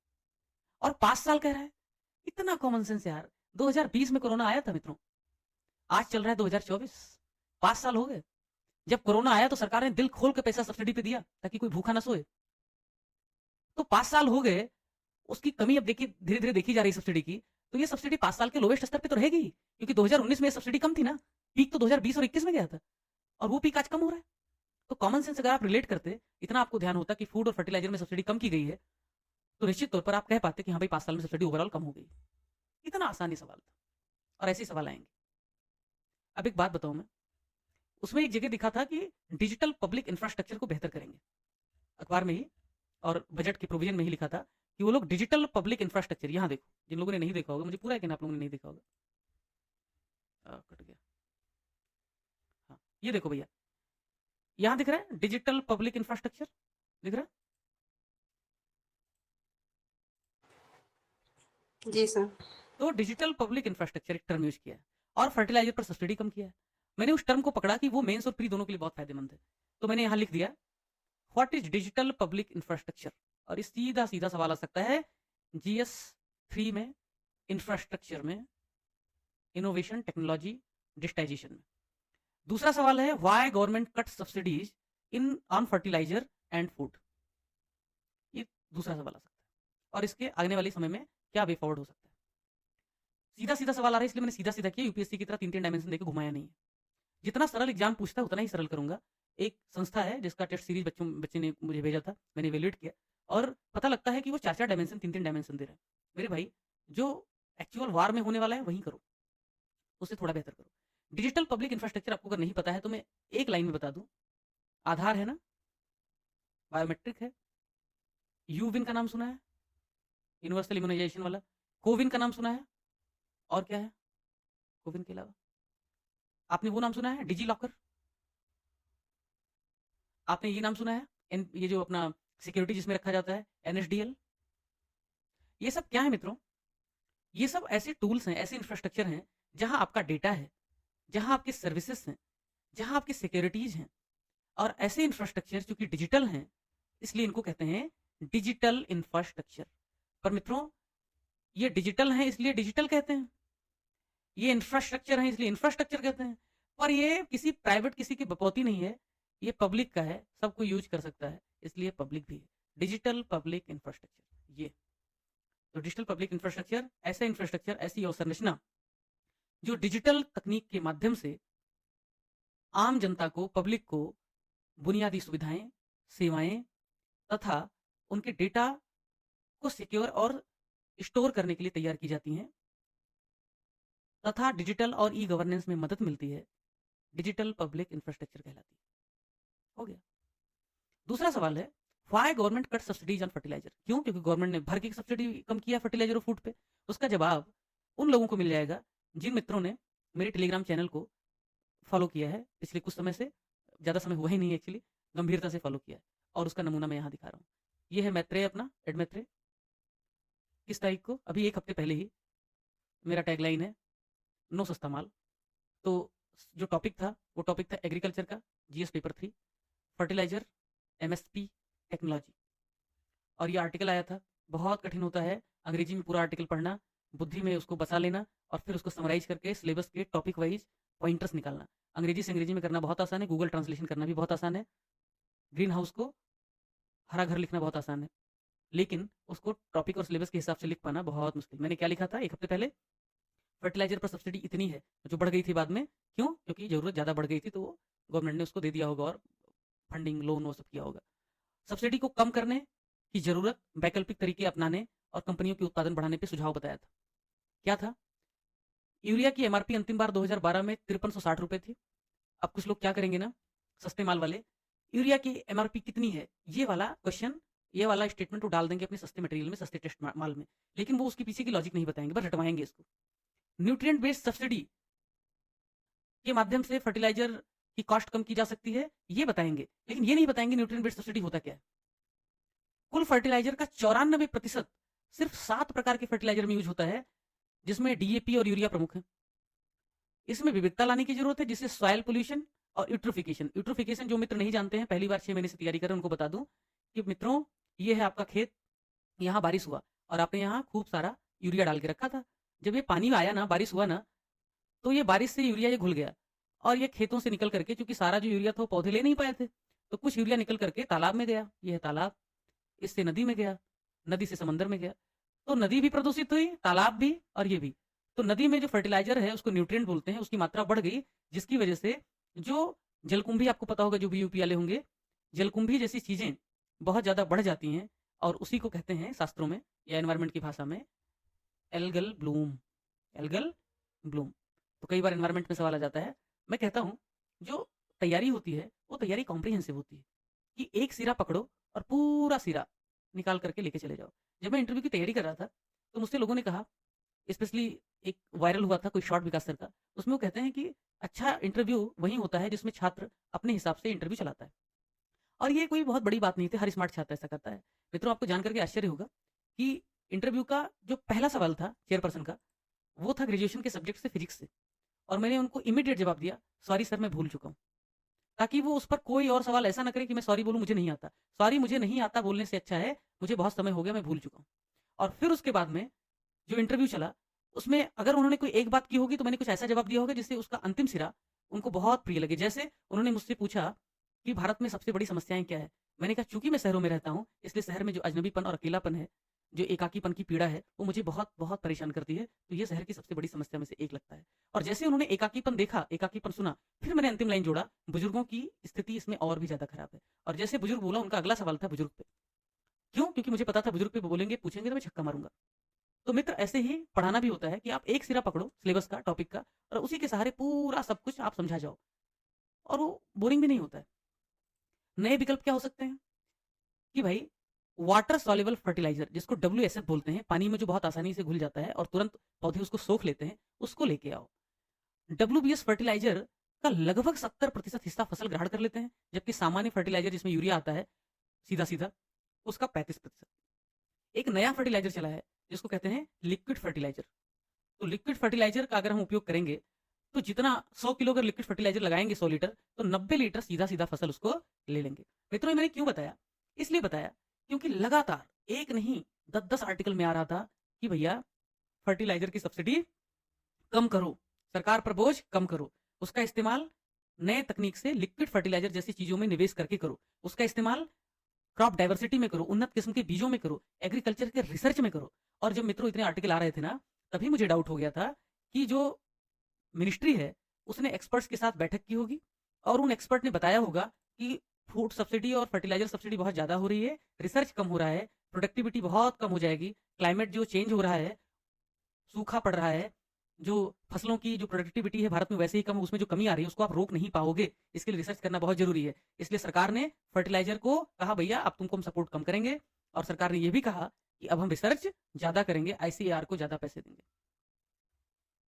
और 5 साल कह रहा है, इतना कॉमन सेंस यार। 2020 में कोरोना आया था मित्रों, आज चल रहा है 2024, 5 साल हो गए। जब कोरोना आया तो सरकार ने दिल खोल के पैसा सब्सिडी पे दिया ताकि कोई भूखा ना सोए। तो 5 साल हो गए, उसकी कमी अब देखिए धीरे धीरे देखी जा रही है सब्सिडी की। तो ये सब्सिडी 5 साल के लोवेस्ट स्तर पे तो रहेगी, क्योंकि 2019 में सब्सिडी कम थी ना, पीक तो 2020 और 21 में गया था, और वो पीक आज कम हो रहा है। तो कॉमन सेंस अगर आप रिलेट करते, इतना आपको ध्यान होता कि फूड और फर्टिलाइजर में सब्सिडी कम की गई है, तो निश्चित तौर पर आप कह पाते कि हाँ भाई 5 साल में सब्सिडी ओवरऑल कम हो गई। इतना आसान ही सवाल था, और ऐसे ही सवाल आएंगे। अब एक बात बताऊं मैं, उसमें एक जगह दिखा था कि डिजिटल पब्लिक इंफ्रास्ट्रक्चर को बेहतर करेंगे, अखबार में ही और बजट के प्रोविजन में ही लिखा था कि वो लोग डिजिटल पब्लिक इंफ्रास्ट्रक्चर, यहाँ देखो जिन लोगों ने नहीं देखा होगा, मुझे पूरा यकीन आप लोगों ने नहीं देखा होगा, कट गया, हाँ ये देखो भैया, यहाँ दिख रहा है डिजिटल पब्लिक इंफ्रास्ट्रक्चर, दिख रहा है? जी सर। तो डिजिटल पब्लिक इंफ्रास्ट्रक्चर एक टर्म यूज किया है, और फर्टिलाइजर पर सब्सिडी कम किया है। मैंने उस टर्म को पकड़ा कि वो मेंस और प्री दोनों के लिए बहुत फायदेमंद है, तो मैंने यहाँ लिख दिया what is digital public infrastructure, और इस सीधा सीधा सवाल आ सकता है जीएस 3 में, इंफ्रास्ट्रक्चर में, इनोवेशन, टेक्नोलॉजी, डिजिटाइजेशन में। दूसरा सवाल है why government cut subsidies in on fertiliser and food, ये दूसरा सवाल आ सकता है, और इसके आने वाले समय में क्या वे फॉरवर्ड हो सकता है। सीधा सीधा सवाल आ रहा है, इसलिए मैंने सीधा सीधा किया, यूपीएससी की तरह 3-3 डायमेंशन देकर घुमाया नहीं है। जितना सरल एग्जाम पूछता है उतना ही सरल करूंगा। एक संस्था है जिसका टेस्ट सीरीज बच्चे ने मुझे भेजा था, मैंने इवेल्युएट किया, और पता लगता है कि वो 4-4 डायमेंशन, 3-3 डायमेंशन दे रहे हैं। मेरे भाई, जो एक्चुअल वार में होने वाला है वहीं करो, उससे थोड़ा बेहतर करो। डिजिटल पब्लिक इंफ्रास्ट्रक्चर आपको अगर नहीं पता है तो मैं एक लाइन में बता दूं, आधार है ना, बायोमेट्रिक है, यूविन का नाम सुना है, यूनिवर्सल इम्यूनाइजेशन वाला, कोविन का नाम सुना है, और क्या है कोविन के अलावा? आपने वो नाम सुना है डिजी लॉकर, आपने ये नाम सुना है ये जो अपना सिक्योरिटी जिसमें रखा जाता है, एनएसडीएल। ये सब क्या है मित्रों? ये सब ऐसे टूल्स हैं, ऐसे इंफ्रास्ट्रक्चर हैं जहां आपका डेटा है, जहां आपके सर्विसेज हैं, जहां आपकी सिक्योरिटीज हैं, और ऐसे इंफ्रास्ट्रक्चर जो कि डिजिटल हैं, इसलिए इनको कहते हैं डिजिटल इंफ्रास्ट्रक्चर। पर मित्रों, ये डिजिटल हैं इसलिए डिजिटल कहते हैं, ये इंफ्रास्ट्रक्चर है इसलिए इंफ्रास्ट्रक्चर कहते हैं, पर ये किसी प्राइवेट किसी की बपौती नहीं है, ये पब्लिक का है, सबको यूज कर सकता है, इसलिए पब्लिक भी है। डिजिटल पब्लिक इंफ्रास्ट्रक्चर, ये तो डिजिटल पब्लिक इंफ्रास्ट्रक्चर ऐसा इंफ्रास्ट्रक्चर, ऐसी अवसंरचना जो डिजिटल तकनीक के माध्यम से आम जनता को, पब्लिक को बुनियादी सुविधाएं, सेवाएं तथा उनके डेटा को सिक्योर और स्टोर करने के लिए तैयार की जाती हैं, तथा डिजिटल और ई गवर्नेंस में मदद मिलती है, डिजिटल पब्लिक इंफ्रास्ट्रक्चर कहलाती है। हो गया। दूसरा सवाल है why government cut subsidies on fertiliser, क्यों? क्योंकि गवर्नमेंट ने भर की सब्सिडी कम किया फर्टिलाइजर और फूड पे। उसका जवाब उन लोगों को मिल जाएगा जिन मित्रों ने मेरे टेलीग्राम चैनल को फॉलो किया है पिछले कुछ समय से, ज़्यादा समय हुआ ही नहीं एक्चुअली, गंभीरता से फॉलो किया है, और उसका नमूना मैं यहाँ दिखा रहा हूँ। ये है मैत्रेय, अपना एडमैत्रेय, किस तारीख को? अभी एक हफ्ते पहले ही। मेरा टैगलाइन है नो सस्ता माल। तो जो टॉपिक था वो टॉपिक था एग्रीकल्चर का, GS paper 3, fertiliser, MSP, technology, और ये आर्टिकल आया था। बहुत कठिन होता है अंग्रेजी में पूरा आर्टिकल पढ़ना, बुद्धि में उसको बसा लेना, और फिर उसको समराइज करके सिलेबस के टॉपिक वाइज पॉइंटर्स निकालना। अंग्रेजी से अंग्रेजी में करना बहुत आसान है, गूगल ट्रांसलेशन करना भी बहुत आसान है, ग्रीन हाउस को हरा घर लिखना बहुत आसान है, लेकिन उसको टॉपिक और सिलेबस के हिसाब से लिख पाना बहुत मुश्किल। मैंने क्या लिखा था एक हफ्ते पहले? फर्टिलाइजर पर सब्सिडी इतनी है, जो बढ़ गई थी बाद में, क्यों? क्योंकि जरूरत ज़्यादा बढ़ गई थी, तो गवर्नमेंट ने उसको दे दिया होगा और फंडिंग, लोन वो सब किया होगा। सब्सिडी को कम करने की जरूरत, वैकल्पिक तरीके अपनाने और कंपनियों के उत्पादन बढ़ाने पे सुझाव बताया था। क्या था? यूरिया की एमआरपी अंतिम बार 2012 में 5360 रुपए थी। अब कुछ लोग क्या करेंगे ना, सस्ते माल वाले, यूरिया की एमआरपी कितनी है, ये वाला क्वेश्चन, ये वाला स्टेटमेंट वो डाल देंगे अपने सस्ते मटेरियल में, सस्ते टेस्ट माल में, लेकिन वो उसके पीछे की लॉजिक नहीं बताएंगे, बस रटवाएंगे इसको। न्यूट्रिएंट बेस्ड सब्सिडी के माध्यम से फर्टिलाइजर की कॉस्ट कम की जा सकती है, ये बताएंगे, लेकिन ये नहीं बताएंगे न्यूट्रिएंट बेस्ड सब्सिडी होता क्या है। कुल फर्टिलाइजर का 94% सिर्फ 7 प्रकार के फर्टिलाइजर में यूज होता है, जिसमें डीएपी और यूरिया प्रमुख है। इसमें विविधता लाने की जरूरत है, जिससे सॉइल पोल्यूशन और यूट्रोफिकेशन, यूट्रोफिकेशन जो मित्र नहीं जानते हैं, पहली बार 6 महीने से तैयारी करें, उनको बता दूं कि मित्रों, ये है आपका खेत, यहाँ बारिश हुआ और आपने यहाँ खूब सारा यूरिया डाल के रखा था। जब ये पानी आया ना, बारिश हुआ ना, तो ये बारिश से यूरिया ये घुल गया, और ये खेतों से निकल करके, क्योंकि सारा जो यूरिया था वो पौधे ले नहीं पाए थे, तो कुछ यूरिया निकल करके तालाब में गया, ये है तालाब, इससे नदी में गया, नदी से समंदर में गया, तो नदी भी प्रदूषित हुई, तालाब भी, और ये भी। तो नदी में जो फर्टिलाइजर है उसको न्यूट्रिएंट बोलते हैं, उसकी मात्रा बढ़ गई, जिसकी वजह से जो जलकुंभी आपको पता होगा, जो भी यूपी वाले होंगे, जलकुंभी जैसी चीज़ें बहुत ज़्यादा बढ़ जाती हैं और उसी को कहते हैं शास्त्रों में या एनवायरनमेंट की भाषा में एल्गल ब्लूम। Algal Bloom. तो कई बार एनवायरनमेंट में सवाल आ जाता है। मैं कहता हूँ, जो तैयारी होती है वो तैयारी कॉम्प्रिहेंसिव होती है, कि एक सिरा पकड़ो और पूरा सिरा निकाल करके लेके चले जाओ। जब मैं इंटरव्यू की तैयारी कर रहा था तो मुझसे लोगों ने कहा, स्पेशली एक वायरल हुआ था कोई शॉर्ट विकास सर का, उसमें वो कहते हैं कि अच्छा इंटरव्यू वही होता है जिसमें छात्र अपने हिसाब से इंटरव्यू चलाता है। और ये कोई बहुत बड़ी बात नहीं थी, हर स्मार्ट छात्र ऐसा करता है। मित्रों, आपको जानकर के आश्चर्य होगा कि इंटरव्यू का जो पहला सवाल था चेयरपर्सन का, वो था ग्रेजुएशन के सब्जेक्ट से फिजिक्स से, और मैंने उनको इमीडिएट जवाब दिया, सॉरी सर मैं भूल चुका हूँ। ताकि वो उस पर कोई और सवाल ऐसा ना करे कि मैं सॉरी बोलूँ, मुझे नहीं आता। सॉरी मुझे नहीं आता बोलने से अच्छा है मुझे बहुत समय हो गया, मैं भूल चुका हूँ। और फिर उसके बाद में जो इंटरव्यू चला, उसमें अगर उन्होंने कोई एक बात की होगी तो मैंने कुछ ऐसा जवाब दिया होगा जिससे उसका अंतिम सिरा उनको बहुत प्रिय लगे। जैसे उन्होंने मुझसे पूछा कि भारत में सबसे बड़ी समस्याएं क्या है। मैंने कहा, चूंकि मैं शहरों में रहता हूँ इसलिए शहर में जो अजनबीपन और अकेलापन है, जो एकाकीपन की पीड़ा है, वो मुझे बहुत बहुत परेशान करती है। तो ये शहर की सबसे बड़ी समस्या में से एक लगता है। और जैसे उन्होंने एकाकीपन देखा, एकाकीपन सुना, फिर मैंने अंतिम लाइन जोड़ा, बुजुर्गों की स्थिति इसमें और भी ज्यादा खराब है। और जैसे बुजुर्ग बोला, उनका अगला सवाल था बुजुर्ग पे। क्यों? क्योंकि मुझे पता था बुजुर्ग पे बोलेंगे, पूछेंगे तो मैं छक्का मारूंगा। तो मित्र, ऐसे ही पढ़ाना भी होता है कि आप एक सिरा पकड़ो सिलेबस का, टॉपिक का, और उसी के सहारे पूरा सब कुछ आप समझा जाओ, और वो बोरिंग भी नहीं होता है। नए विकल्प क्या हो सकते हैं कि भाई, वाटर सॉल्युबल फर्टिलाइजर, जिसको WSF बोलते हैं, पानी में जो बहुत आसानी से घुल जाता है और तुरंत पौधे उसको सोख लेते हैं, उसको लेके आओ। WBS फर्टिलाइजर का लगभग 70% हिस्सा फसल ग्रहण कर लेते हैं, जबकि सामान्य फर्टिलाइजर जिसमें यूरिया आता है सीधा सीधा, उसका 35%। एक नया फर्टिलाइजर चला है जिसको कहते हैं लिक्विड फर्टिलाइजर। तो लिक्विड फर्टिलाइजर का अगर हम उपयोग करेंगे तो जितना 100 किलो अगर लिक्विड फर्टिलाइजर लगाएंगे 100 लीटर, तो 90 लीटर सीधा सीधा फसल उसको ले लेंगे। मित्रों, ये मैंने क्यों बताया? इसलिए बताया क्योंकि लगातार एक नहीं 10-10 आर्टिकल में आ रहा था कि भैया फर्टिलाइजर की सब्सिडी कम करो, सरकार पर बोझ कम करो, उसका इस्तेमाल नए तकनीक से लिक्विड फर्टिलाइजर जैसी चीजों में निवेश करके करो, उसका इस्तेमाल क्रॉप डाइवर्सिटी में करो, उन्नत किस्म के बीजों में करो, एग्रीकल्चर के रिसर्च में करो। और जब मित्रों इतने आर्टिकल आ रहे थे ना, तभी मुझे डाउट हो गया था कि जो मिनिस्ट्री है उसने एक्सपर्ट्स के साथ बैठक की होगी और उन एक्सपर्ट ने बताया होगा कि फूड सब्सिडी और फर्टिलाइजर सब्सिडी बहुत ज्यादा हो रही है, रिसर्च कम हो रहा है, प्रोडक्टिविटी बहुत कम हो जाएगी, क्लाइमेट जो चेंज हो रहा है, सूखा पड़ रहा है, जो फसलों की जो प्रोडक्टिविटी है भारत में वैसे ही कम, उसमें जो कमी आ रही है उसको आप रोक नहीं पाओगे, इसके लिए रिसर्च करना बहुत जरूरी है। इसलिए सरकार ने फर्टिलाइजर को कहा, भैया अब तुमको हम सपोर्ट कम करेंगे, और सरकार ने यह भी कहा कि अब हम रिसर्च ज्यादा करेंगे, ICAR को ज्यादा पैसे देंगे।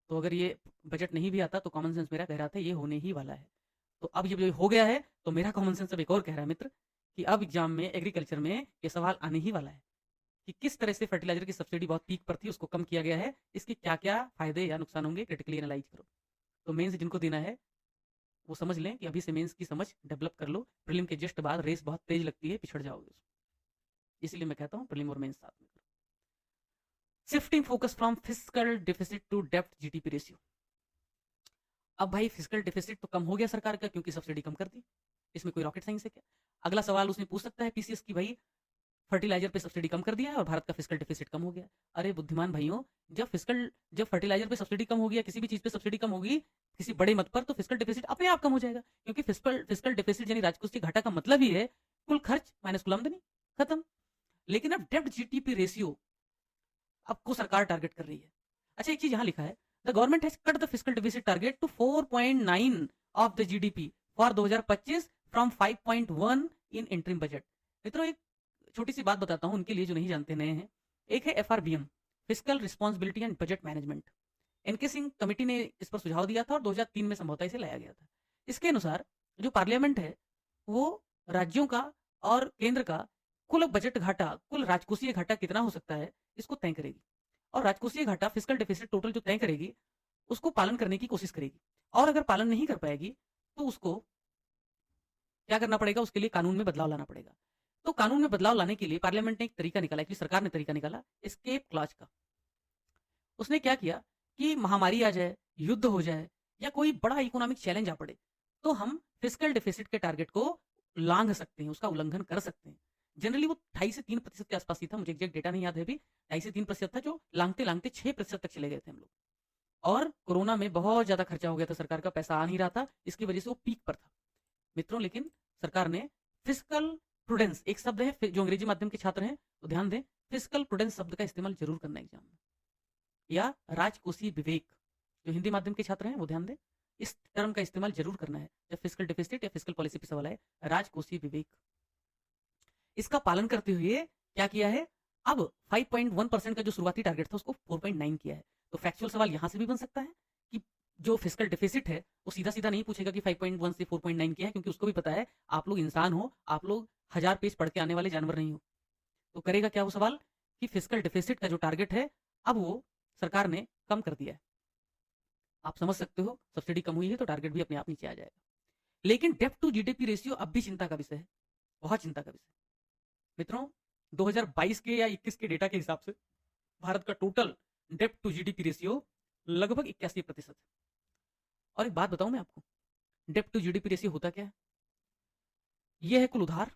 तो अगर ये बजट नहीं भी आता तो कॉमन सेंस मेरा कह रहा था ये होने ही वाला है। तो अब ये हो गया है, तो मेरा कॉमन सेंस अब एक और कह रहा है मित्र, कि अब एग्जाम में एग्रीकल्चर में ये सवाल आने ही वाला है कि किस तरह से फर्टिलाइजर की सब्सिडी बहुत पीक पर थी, उसको कम किया गया है, इसके क्या क्या फायदे या नुकसान होंगे, क्रिटिकली एनालाइज करो। तो मेंस जिनको देना है वो समझ लें कि अभी से मेंस की समझ डेवलप कर लो, प्रीलिम के जस्ट बाद रेस बहुत तेज लगती है, पिछड़ जाओगे उसमें। इसलिए मैं कहता हूँ प्रीलिम और मेंस साथ में करो। Shifting focus from fiscal deficit to डेप्थ GDP रेशियो। अब भाई फिस्कल डिफिसिट तो कम हो गया सरकार का क्योंकि सब्सिडी कम कर दी, इसमें कोई रॉकेट साइंस है क्या? अगला सवाल उसमें पूछ सकता है PCS की, भाई फर्टिलाइजर पे सब्सिडी कम कर दिया है और भारत का फिस्कल डिफिसिट कम हो गया। अरे बुद्धिमान भाइयों, जब फर्टिलाइजर पे सब्सिडी कम होगी या किसी भी चीज पे सब्सिडी कम होगी किसी बड़े मत पर, तो फिस्कल डिफिसिट अपने आप कम हो जाएगा, क्योंकि फिस्कल डिफिसिट यानी राजकोषीय घाटा का मतलब ही है कुल खर्च माइनस कुल आमदनी, खत्म। लेकिन अब डेप्ट GDP रेशियो अब को सरकार टारगेट कर रही है। अच्छा, एक चीज यहाँ लिखा है, the government has cut the fiscal deficit target to 4.9 of the GDP for 2025 from 5.1 in interim budget. मित्रों, एक छोटी सी बात बताता हूं उनके लिए जो नहीं जानते, नए हैं। एक है FRBM, fiscal responsibility and budget management. NK Singh committee ने इस पर सुझाव दिया था और 2003 में संभवतः इसे लाया गया था। इसके अनुसार जो पार्लियामेंट है वो राज्यों का और केंद्र का कुल बजट घाटा, कुल राजकोषीय घाटा कितना हो सकता है, इसको तय करेगी, और राजकोषीय घाटा फिस्कल डिफिसिट टोटल जो तय करेगी उसको पालन करने की कोशिश करेगी। और अगर पालन नहीं कर पाएगी तो उसको क्या करना पड़ेगा, उसके लिए कानून में बदलाव लाना पड़ेगा। तो कानून में बदलाव लाने के लिए पार्लियामेंट ने एक तरीका निकाला, एक्चुअली सरकार ने तरीका निकाला एस्केप क्लॉज का। उसने क्या किया कि महामारी आ जाए, युद्ध हो जाए, या कोई बड़ा इकोनॉमिक चैलेंज आ पड़े, तो हम फिस्कल डिफिसिट के टारगेट को लांघ सकते हैं, उसका उल्लंघन कर सकते हैं। जनरली वो 2.5 से 3% के आसपास ही था, मुझे एग्जैक्ट डेटा नहीं याद है अभी, 2.5 से 3% था, जो लांघते लांघते 6% तक चले गए थे हम लोग। और कोरोना में बहुत ज्यादा खर्चा हो गया था, सरकार का पैसा आ नहीं रहा था, इसकी वजह से वो पीक पर था। मित्रों, लेकिन सरकार ने फिजिकल प्रूडेंस, एक शब्द है जो अंग्रेजी माध्यम के छात्र हैं तो ध्यान दें, फिजिकल प्रूडेंस शब्द का इस्तेमाल जरूर करना एग्जाम में, या राजकोषीय विवेक, जो हिंदी माध्यम के छात्र हैं वो ध्यान दें, इस टर्म का इस्तेमाल जरूर करना है जब फिजिकल डेफिसिट या फिजिकल पॉलिसी पे सवाल आए। राजकोषीय विवेक, इसका पालन करते हुए क्या किया है, अब 5.1% का जो शुरुआती टारगेट था उसको 4.9 किया है। तो फैक्चुअल सवाल यहां से भी बन सकता है कि जो फिजिकल डेफिसिट है वो सीधा सीधा नहीं पूछेगा कि 5.1 से 4.9 किया है, क्योंकि उसको भी पता है आप लोग इंसान हो, आप लोग 1000 पेज पढ़ के आने वाले जानवर नहीं हो। तो करेगा क्या वो सवाल कि फिजिकल डेफिसिट का जो टारगेट है अब वो सरकार ने कम कर दिया है। आप समझ सकते हो, सब्सिडी कम हुई है तो टारगेट भी अपने आप नीचे आ जाएगा। लेकिन डेब्ट टू जीडीपी रेशियो अब भी चिंता का विषय है, बहुत चिंता का विषय। मित्रों, 2022 के या 21 के डेटा के हिसाब से भारत का टोटल डेब्ट टू जीडीपी रेशियो लगभग 81% है। और एक बात बताऊं मैं आपको, डेब्ट टू जीडीपी रेशियो होता क्या है? यह है कुल उधार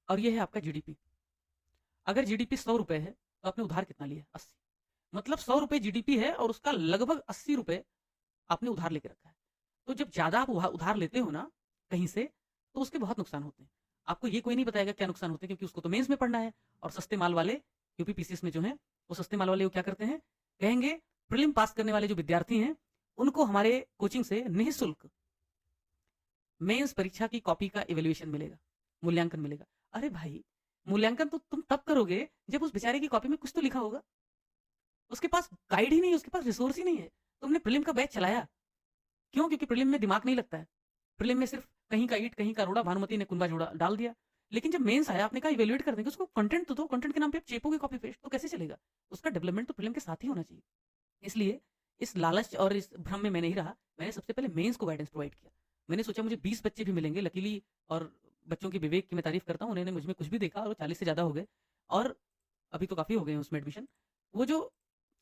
और यह है आपका जीडीपी। अगर जीडीपी 100 रुपए है तो आपने उधार कितना लिया? 80। मतलब 100 रुपए जीडीपी है और उसका लगभग 80 रुपए आपने उधार लेके रखा है। तो जब ज्यादा आप उधार लेते हो ना कहीं से, तो उसके बहुत नुकसान होते हैं। आपको ये कोई नहीं बताएगा क्या नुकसान होते हैं, क्योंकि उसको तो मेंस में पढ़ना है। और सस्ते माल वाले यूपीपीसीएस में जो है वो सस्ते माल वाले वो क्या करते हैं, कहेंगे प्रीलिम पास करने वाले जो विद्यार्थी हैं उनको हमारे कोचिंग से निःशुल्क मेंस परीक्षा की कॉपी का इवेल्युएशन मिलेगा, मूल्यांकन मिलेगा। अरे भाई, मूल्यांकन तो तुम तब करोगे जब उस बेचारे की कॉपी में कुछ तो लिखा होगा। उसके पास गाइड ही नहीं है, उसके पास रिसोर्स ही नहीं है। तुमने प्रीलिम का बैच चलाया क्यों? क्योंकि प्रीलिम में दिमाग नहीं लगता है। प्रीलिम में सिर्फ कहीं का ईंट कहीं का रोड़ा, भानुमति ने कुंभा जोड़ा डाल दिया। लेकिन जब मेंस आया आपने कहा इवेल्युएट कर देंगे, उसको कंटेंट तो दो। कंटेंट के नाम पे चेपोगे कॉपी पेस्ट तो कैसे चलेगा? उसका डेवलपमेंट तो प्रीलिम के साथ ही होना चाहिए। इसलिए इस लालच और इस भ्रम में मैं नहीं रहा। मैंने सबसे पहले मेंस को गाइडेंस प्रोवाइड किया। मैंने सोचा मुझे 20 बच्चे भी मिलेंगे लकीली, और बच्चों की विवेक की मैं तारीफ करता हूँ, उन्होंने मुझ में कुछ भी देखा और 40 से ज्यादा हो गए, और अभी तो काफी हो गए हैं उसमें एडमिशन। वो जो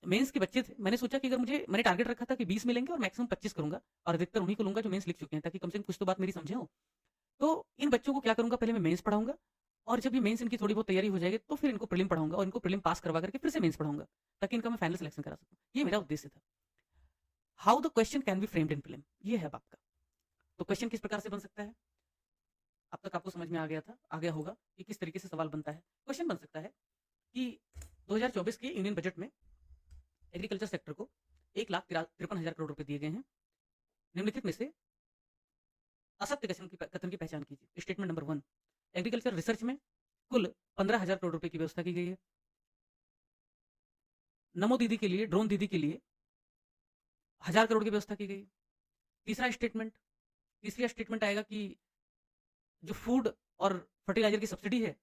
मेंस के बच्चे थे, मैंने सोचा कि अगर मैंने टारगेट रखा था कि 20 मिलेंगे और मैक्सिमम 25 करूंगा, और अधिकतर उन्हीं को लूंगा जो मेंस लिख चुके हैं, ताकि कम से कम कुछ तो बात मेरी समझे हो। तो इन बच्चों को क्या करूंगा, पहले मैं मेंस पढ़ाऊंगा, और जब ये मेंस इनकी थोड़ी बहुत तैयारी हो जाएगी तो फिर इनको प्रीलिम पढ़ाऊंगा, और इनको प्रीलिम पास करवा करके फिर से मेंस पढ़ाऊंगा, ताकि इनका मैं फाइनल सिलेक्शन करा सकूं। ये मेरा उद्देश्य था। How the question can be framed in prelim, ये है अब आपका। तो क्वेश्चन किस प्रकार से बन सकता है, अब तक आपको समझ में आ गया होगा कि किस तरीके से सवाल बनता है। क्वेश्चन बन सकता है कि 2024 के यूनियन बजट में एग्रीकल्चर सेक्टर को 1,53,000 करोड़ रुपए दिए गए हैं। निम्नलिखित में से असत्य कथन की पहचान कीजिए। स्टेटमेंट नंबर 1, एग्रीकल्चर रिसर्च में कुल 15,000 करोड़ रुपए की व्यवस्था की गई है। नमो दीदी के लिए, ड्रोन दीदी के लिए 1000 करोड़ की व्यवस्था की गई। तीसरा स्टेटमेंट आएगा कि जो फूड और फर्टिलाइजर की सब्सिडी है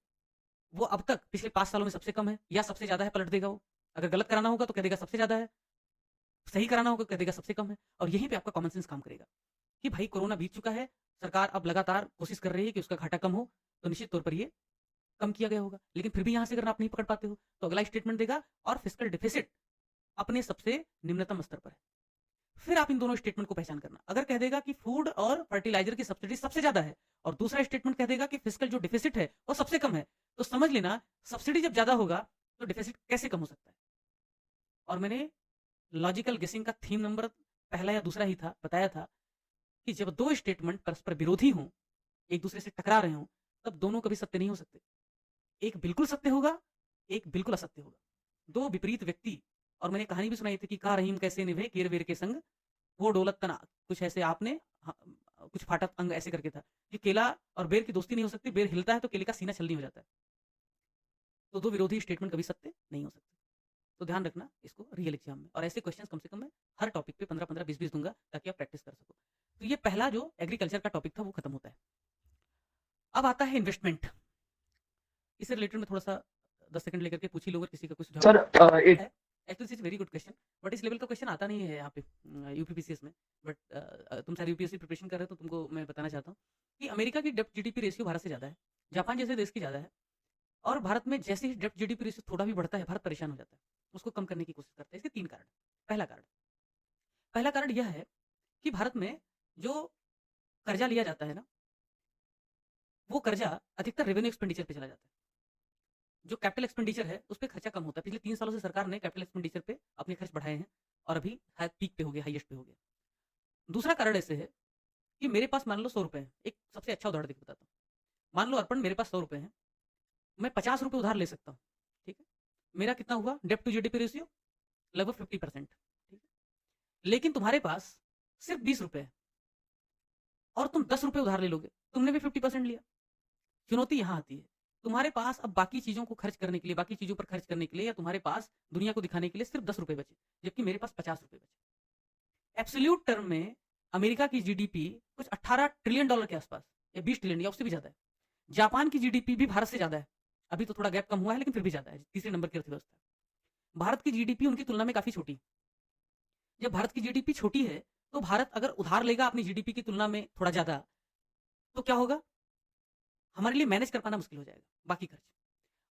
वो अब तक पिछले 5 सालों में सबसे कम है या सबसे ज्यादा है, पलट देगा वो। अगर गलत कराना होगा तो कह देगा सबसे ज्यादा है, सही कराना होगा कह देगा सबसे कम है। और यहीं पे आपका कॉमन सेंस काम करेगा कि भाई कोरोना बीत चुका है, सरकार अब लगातार कोशिश कर रही है कि उसका घाटा कम हो, तो निश्चित तौर पर ये कम किया गया होगा। लेकिन फिर भी यहां से अगर आप नहीं पकड़ पाते हो तो अगला स्टेटमेंट देगा और फिस्कल डिफिसिट अपने सबसे निम्नतम स्तर पर है। फिर आप इन दोनों स्टेटमेंट को पहचान करना। अगर कह देगा कि फूड और फर्टिलाइजर की सब्सिडी सबसे ज्यादा है, और दूसरा स्टेटमेंट कह देगा कि फिस्कल जो डिफिसिट है वो सबसे कम है, तो समझ लेना सब्सिडी जब ज्यादा होगा तो डिफिसिट कैसे कम हो सकता है। और मैंने लॉजिकल गेसिंग का थीम नंबर पहला या दूसरा ही था, बताया था कि जब दो स्टेटमेंट परस्पर विरोधी हों, एक दूसरे से टकरा रहे हों, तब दोनों कभी सत्य नहीं हो सकते। एक बिल्कुल सत्य होगा, एक बिल्कुल असत्य होगा। दो विपरीत व्यक्ति, और मैंने कहानी भी सुनाई थी कि का रहीम कैसे निभे केर वेर के संग, वो डोलत तना, कुछ ऐसे आपने कुछ फाटा अंग ऐसे करके था कि केला और बेर की दोस्ती नहीं हो सकती, बेर हिलता है तो केले का सीना छलनी हो जाता है। तो दो विरोधी स्टेटमेंट कभी सत्य नहीं हो सकते। तो ध्यान रखना इसको रियल एग्जाम में, और ऐसे क्वेश्चंस कम से कम मैं हर टॉपिक पे 15-15, 20-20 दूंगा ताकि आप प्रैक्टिस कर सको। तो ये पहला जो एग्रीकल्चर का टॉपिक था वो खत्म होता है। अब आता है इन्वेस्टमेंट। इससे रिलेटेड में थोड़ा सा 10 सेकंड लेकर के पूछ ही लो, अगर किसी का कुछ सुझाव सर है। Actually this is very good question, but इस लेवल का क्वेश्चन आता नहीं है यहाँ पे यूपीपीसीएस में। बट तुम सारी यूपीएससी प्रिपरेशन कर रहे हो तो तुमको मैं बताना चाहता हूँ कि अमेरिका की डेप्ट जीडीपी रेशियो भारत से ज्यादा है, जापान जैसे देश की ज्यादा है, और भारत में जैसे ही डेप्ट जीडीपी रेशियो थोड़ा भी बढ़ता है भारत परेशान हो जाता है, उसको कम करने की कोशिश करता है। इसके 3 कारण। पहला कारण यह है कि भारत में जो कर्जा लिया जाता है ना, वो कर्जा अधिकतर रेवेन्यू एक्सपेंडिचर पे चला जाता है। जो कैपिटल एक्सपेंडिचर है उस पर खर्चा कम होता है। पिछले 3 सालों से सरकार ने कैपिटल एक्सपेंडिचर पे अपने खर्च बढ़ाए हैं, और अभी पीक पे हो गया, हाईएस्ट पे हो गया। दूसरा कारण ऐसे है कि मेरे पास मान लो 100 रुपए है, एक सबसे अच्छा उदाहरण देके बताता हूँ। मान लो अर्पण मेरे पास 100 रुपए हैं, मैं 50 रुपए उधार ले सकता हूँ, ठीक है। मेरा कितना हुआ डेब्ट टू जीडीपी रेशियो, लगभग 50%, ठीक है। लेकिन तुम्हारे पास सिर्फ 20 रुपए है और तुम 10 रुपए उधार ले लोगे, तुमने भी 50% लिया। चुनौती यहाँ आती है, तुम्हारे पास अब बाकी चीजों को खर्च करने के लिए, बाकी चीजों पर खर्च करने के लिए, या तुम्हारे पास दुनिया को दिखाने के लिए सिर्फ 10 रुपए बचे, जबकि मेरे पास 50 रुपए बचे। एब्सोल्यूट टर्म में अमेरिका की जीडीपी कुछ 18 ट्रिलियन डॉलर के आसपास, या 20 ट्रिलियन या उससे भी ज्यादा है। जापान की जीडीपी भी भारत से ज्यादा है, अभी तो थोड़ा गैप कम हुआ है लेकिन फिर भी ज्यादा है, तीसरे नंबर की अर्थव्यवस्था। भारत की जीडीपी उनकी तुलना में काफी छोटी। जब भारत की जीडीपी छोटी है तो भारत अगर उधार लेगा अपनी जीडीपी की तुलना में थोड़ा ज्यादा, तो क्या होगा, हमारे लिए मैनेज कर पाना मुश्किल हो जाएगा बाकी खर्च।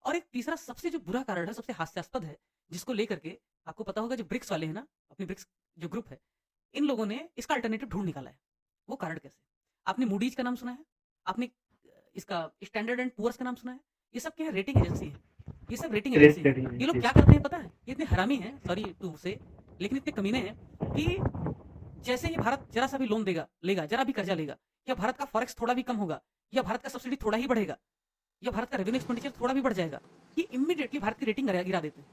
और एक तीसरा सबसे जो बुरा कारण है, सबसे हास्यास्पद है, जिसको लेकर के आपको पता होगा, जो ब्रिक्स वाले हैं ना, अपनी ब्रिक्स जो ग्रुप है, इन लोगों ने इसका अल्टरनेटिव ढूंढ निकाला है। वो कारण कैसे, आपने मूडीज का नाम सुना है, आपने इसका स्टैंडर्ड एंड पुअर्स का नाम सुना है, ये सब क्या है, रेटिंग एजेंसी है। ये सब रेटिंग एजेंसी है। ये लोग क्या करते हैं पता है, ये इतने हरामी हैं, सॉरी टू से, लेकिन इतने कमीने हैं कि जैसे ही भारत जरा सा भी लोन लेगा, जरा भी कर्जा लेगा, या भारत का फॉरेक्स थोड़ा भी कम होगा, या भारत का सब्सिडी थोड़ा ही बढ़ेगा, या भारत का रेवेन्यू एक्सपेंडिचर थोड़ा भी बढ़ जाएगा, ये इमीडिएटली भारत की रेटिंग गिरा देते हैं।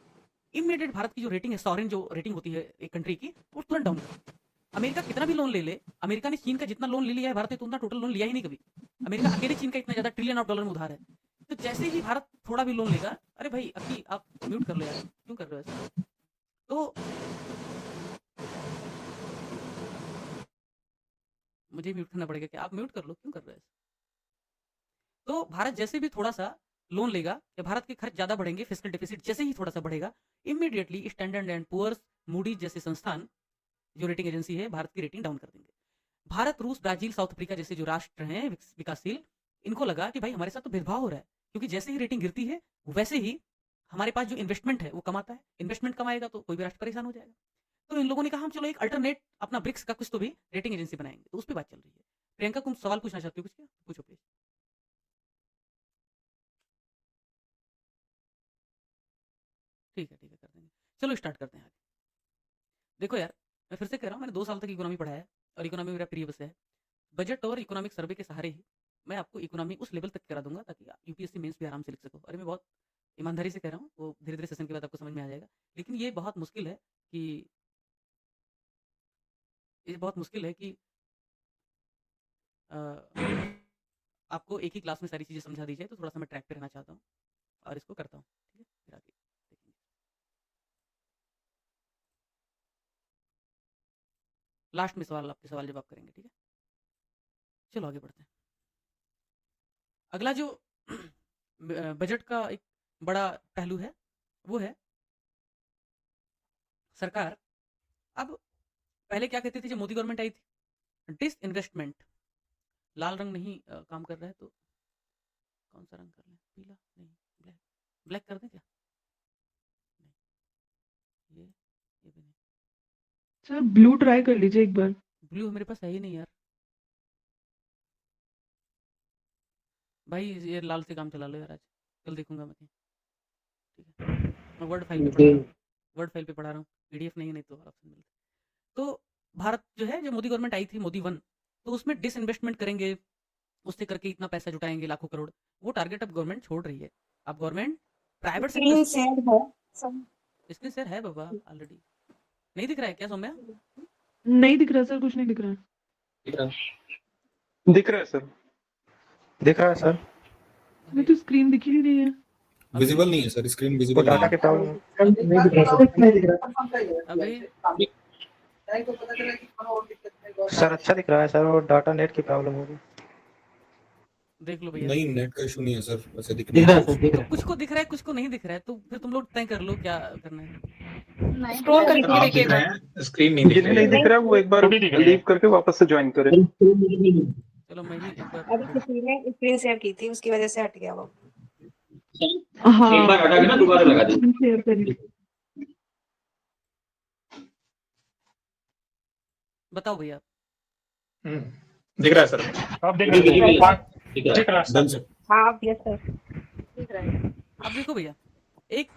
इमीडिएट भारत की जो रेटिंग है, सॉवरेन जो रेटिंग होती है एक कंट्री की, वो तुरंत डाउन कर। अमेरिका कितना भी लोन ले, अमेरिका ने चीन का जितना लोन ले लिया है, भारत ने तो उतना टोटल लोन लिया ही नहीं कभी। अमेरिका अकेले चीन का इतना ज्यादा ट्रिलियन ऑफ डॉलर में उधार है। तो जैसे ही भारत थोड़ा भी लोन लेगा, अरे भाई अभी आप म्यूट कर लो यार, क्यों कर रहे हो ऐसा। तो मुझे म्यूट करना पड़ेगा क्या, आप म्यूट कर लो, क्यों कर रहे हो ऐसा। तो भारत जैसे भी थोड़ा सा लोन लेगा, या भारत के खर्च ज्यादा बढ़ेंगे, फिस्कल डेफिसिट जैसे ही थोड़ा सा बढ़ेगा, immediately Standard and Poor's, Moody's जैसे संस्थान जो रेटिंग एजेंसी है, भारत की रेटिंग डाउन कर देंगे। भारत, रूस, ब्राजील, साउथ अफ्रीका जैसे जो राष्ट्र हैं विकासशील, इनको लगा कि भाई हमारे साथ तो भेदभाव हो रहा है, क्योंकि जैसे ही रेटिंग गिरती है वैसे ही हमारे पास जो इन्वेस्टमेंट है वो कमाता है, इन्वेस्टमेंट कमाएगा तो कोई भी राष्ट्र परेशान हो जाएगा। तो इन लोगों ने कहा हम चलो एक अल्टरनेट अपना ब्रिक्स का कुछ तो भी रेटिंग एजेंसी बनाएंगे, तो उस पर बात चल रही है। प्रियंका तुम सवाल पूछना चाहती हो कुछ, क्या पूछो प्लीज। ठीक है कर देंगे, चलो स्टार्ट करते हैं आगे। देखो यार, मैं फिर से कह रहा हूँ, मैंने 2 साल तक इकोनॉमी पढ़ा है और इकोनॉमी मेरा प्रिय विषय है। बजट और इकोनॉमिक सर्वे के सहारे ही मैं आपको इकोनॉमी उस लेवल तक करा दूंगा ताकि आप यूपीएससी मेंस भी आराम से लिख सको। अरे मैं बहुत ईमानदारी से कह रहा हूँ, वो धीरे धीरे सेशन के बाद आपको समझ में आ जाएगा। लेकिन ये बहुत मुश्किल है कि अ, आपको एक ही क्लास में सारी चीज़ें समझा दी जाए, तो थोड़ा सा मैं ट्रैक पे रहना चाहता हूँ और इसको करता हूँ, ठीक है, फिर आगे देखेंगे। लास्ट में सवाल, आपके सवाल जवाब करेंगे, ठीक है। चलो आगे बढ़ते हैं। अगला जो बजट का एक बड़ा पहलू है वो है सरकार। अब पहले क्या कहती थी जब मोदी गवर्नमेंट आई थी, डिस इन्वेस्टमेंट। लाल रंग नहीं काम कर रहा है तो कौन सा रंग कर लें, पीला नहीं, ब्लैक, ब्लैक कर दें क्या, नहीं ये भी नहीं। सर ब्लू ट्राई कर लीजिए एक बार। ब्लू मेरे पास है ही नहीं यार, भाई ये लाल से काम चला लो यार, आज कल देखूंगा मैं कहीं, ठीक है। मैं वर्ड फाइल पे पढ़ा रहा हूँ, वर्ड फाइल पे पढ़ा रहा हूँ, पीडीएफ नहीं तो ऑप्शन मिलता। तो भारत जो है, जो मोदी गवर्नमेंट आई थी, मोदी 1, तो उसमें डिस इन्वेस्टमेंट करेंगे, उससे करके इतना पैसा जुटाएंगे लाखों करोड़, वो टारगेट अब गवर्नमेंट छोड़ रही है। अब government private sector, screen share है सब। स्क्रीन शेयर है बाबा ऑलरेडी, नहीं दिख रहा है क्या सौम्या। नहीं दिख रहा सर, कुछ नहीं दिख रहा। दिख रहा है सर, दिख रहा है सर। हमें तो स्क्रीन दिख ही नहीं रही है। विजिबल नहीं है सर, स्क्रीन वो विजिबल डाटा नहीं के है। प्रॉब्लम नहीं दिख रहा सर, नहीं दिख रहा अभी सर। अच्छा दिख रहा है सर, वो डाटा नेट की प्रॉब्लम होगी। देख लो भैया, नहीं, नेट का इशू नहीं है सर, वैसे दिख दिख नहीं रहा है। है सर, दिख तो रहा है। कुछ को दिख रहा है कुछ को नहीं दिख रहा है, तो फिर तुम लोग तय कर लो क्या करना है। स्क्रॉल करके आप देखिए दिख रहे हैं, स्क्रीन नहीं दिख जिन्हें रही नहीं दिख है। रहा वो एक बार लीव करके वापस से ज्वाइन करें। चलो मैं ही एक बार अभी किसी ने स्क्रीन शेयर की थी, उसकी वजह से हट गया वो। हाँ एक बार हटा के ना दोबारा लगा दी। शेयर करिए। बताओ भैया। दिख रहा है सर, आप देख दिख रहे रहा है, हैं, दिख रहा दिख रहा है डन सर। सर। हाँ यस सर, दिख रहा है। अब देखो भैया, एक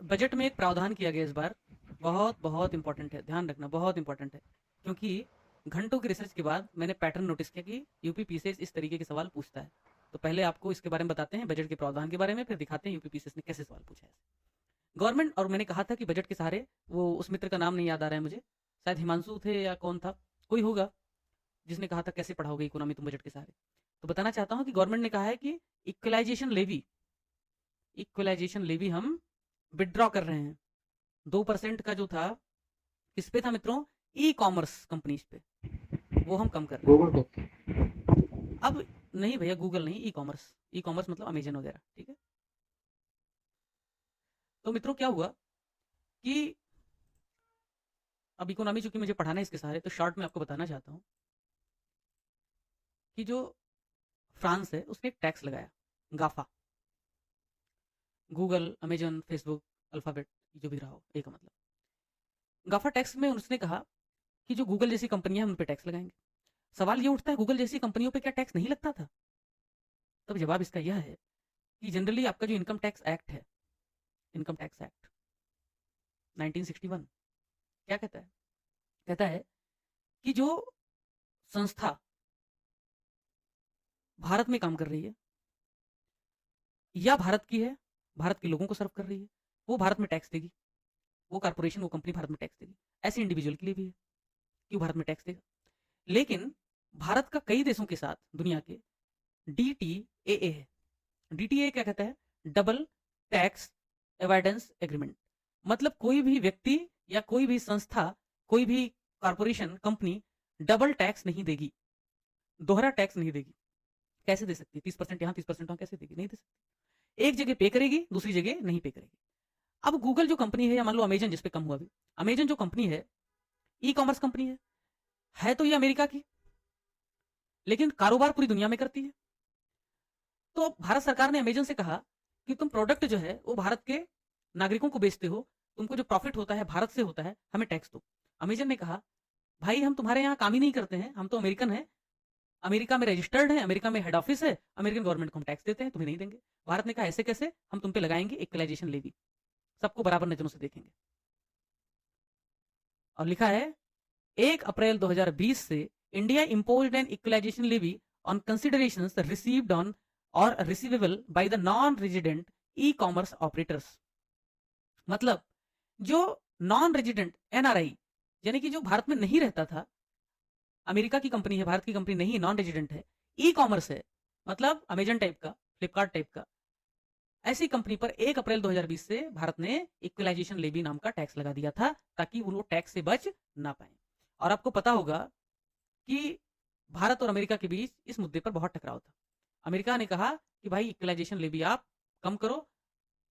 बजट में एक प्रावधान किया गया इस बार, बहुत बहुत इंपॉर्टेंट है, ध्यान रखना, बहुत इंपॉर्टेंट है, क्योंकि घंटों की रिसर्च के बाद मैंने पैटर्न नोटिस किया कि यूपीपीसीएस इस तरीके के सवाल पूछता है। तो पहले आपको इसके बारे में बताते हैं, बजट के प्रावधान के बारे में, फिर दिखाते हैं यूपीपीसीएस ने कैसे सवाल पूछा है। गवर्नमेंट, और मैंने कहा था कि बजट के सहारे, वो उस मित्र का नाम नहीं याद आ रहा है मुझे, शायद हिमांशु थे या कौन था, कोई होगा, जिसने कहा था कैसे पढ़ाओगे इकोनॉमी तुम बजट के सहारे। तो बताना चाहता हूँ कि गवर्नमेंट ने कहा है कि इक्वलाइजेशन लेवी हम विड्रॉ कर रहे हैं। 2% का जो था, किस पे था मित्रों? ई कॉमर्स कंपनीज पे, वो हम कम कर रहे हैं। गूगल को अब नहीं भैया, गूगल नहीं, ई कॉमर्स मतलब अमेजन वगैरह, ठीक है। तो मित्रों क्या हुआ कि अब इकोनॉमी चूंकि मुझे पढ़ाना है इसके सहारे, तो शॉर्ट में आपको बताना चाहता हूँ कि जो फ्रांस है उसने एक टैक्स लगाया, गाफा, गूगल, अमेजन, फेसबुक, अल्फाबेट, जो भी रहा हो, एक का मतलब। गाफा टैक्स में उसने कहा कि जो गूगल जैसी कंपनियां हैं उन पे टैक्स लगाएंगे। सवाल ये उठता है, गूगल जैसी कंपनियों पे क्या टैक्स नहीं लगता था? तब जवाब इसका यह है कि जनरली आपका जो इनकम टैक्स एक्ट है, इनकम टैक्स एक्ट 1961 क्या कहता है? कहता है कि जो संस्था भारत में काम कर रही है या भारत की है, भारत के लोगों को सर्व कर रही है, वो भारत में टैक्स देगी। वो कॉर्पोरेशन, वो कंपनी भारत में टैक्स देगी। ऐसे इंडिविजुअल के लिए भी है, क्यों भारत में टैक्स देगा। लेकिन भारत का कई देशों के साथ दुनिया के DTAA है। DTAA क्या कहता है? Double tax avoidance agreement. मतलब कोई भी व्यक्ति या कोई भी संस्था, कोई भी कॉर्पोरेशन, कंपनी डबल टैक्स नहीं देगी, दोहरा टैक्स नहीं देगी। कैसे दे सकती है? 30% यहाँ 30% वहाँ कैसे देगी? नहीं दे सकती। एक जगह पे करेगी, दूसरी जगह नहीं पे करेगी। अब गूगल जो कंपनी है, या मान लो अमेजन, जिसपे कम हुआ, भी अमेजन जो कंपनी है, ई कॉमर्स कंपनी है तो ये अमेरिका की, लेकिन कारोबार पूरी दुनिया में करती है। तो भारत सरकार ने अमेजन से कहा कि तुम प्रोडक्ट जो है वो भारत के नागरिकों को बेचते हो, तुमको जो प्रॉफिट होता है भारत से होता है, हमें टैक्स दो। अमेजन ने कहा भाई हम तुम्हारे यहाँ काम ही नहीं करते हैं, हम तो अमेरिकन हैं, अमेरिका में रजिस्टर्ड है, अमेरिका में हेड ऑफिस है, अमेरिकन गवर्नमेंट को हम टैक्स देते हैं, तुम्हें नहीं देंगे। भारत ने कहा ऐसे कैसे? हम तुम पे लगाएंगे इक्वलाइजेशन लेवी, सबको बराबर नजरों से देखेंगे। और लिखा है 1 अप्रैल 2020 से India imposed an equalization levy on considerations received on or receivable by the non-resident e-commerce operators। मतलब जो नॉन रेजिडेंट NRI, यानी कि जो भारत में नहीं रहता था, अमेरिका की कंपनी है, भारत की कंपनी नहीं, नॉन रेजिडेंट है, ई कॉमर्स है, मतलब अमेजन टाइप का, फ्लिपकार्ट टाइप का, ऐसी कंपनी पर 1 अप्रैल 2020 से भारत ने इक्वलाइजेशन लेवी नाम का टैक्स लगा दिया था, ताकि वो लोग टैक्स से बच ना पाए। और आपको पता होगा कि भारत और अमेरिका के बीच इस मुद्दे पर बहुत टकराव था। अमेरिका ने कहा कि भाई इक्वलाइजेशन लेवी आप कम करो।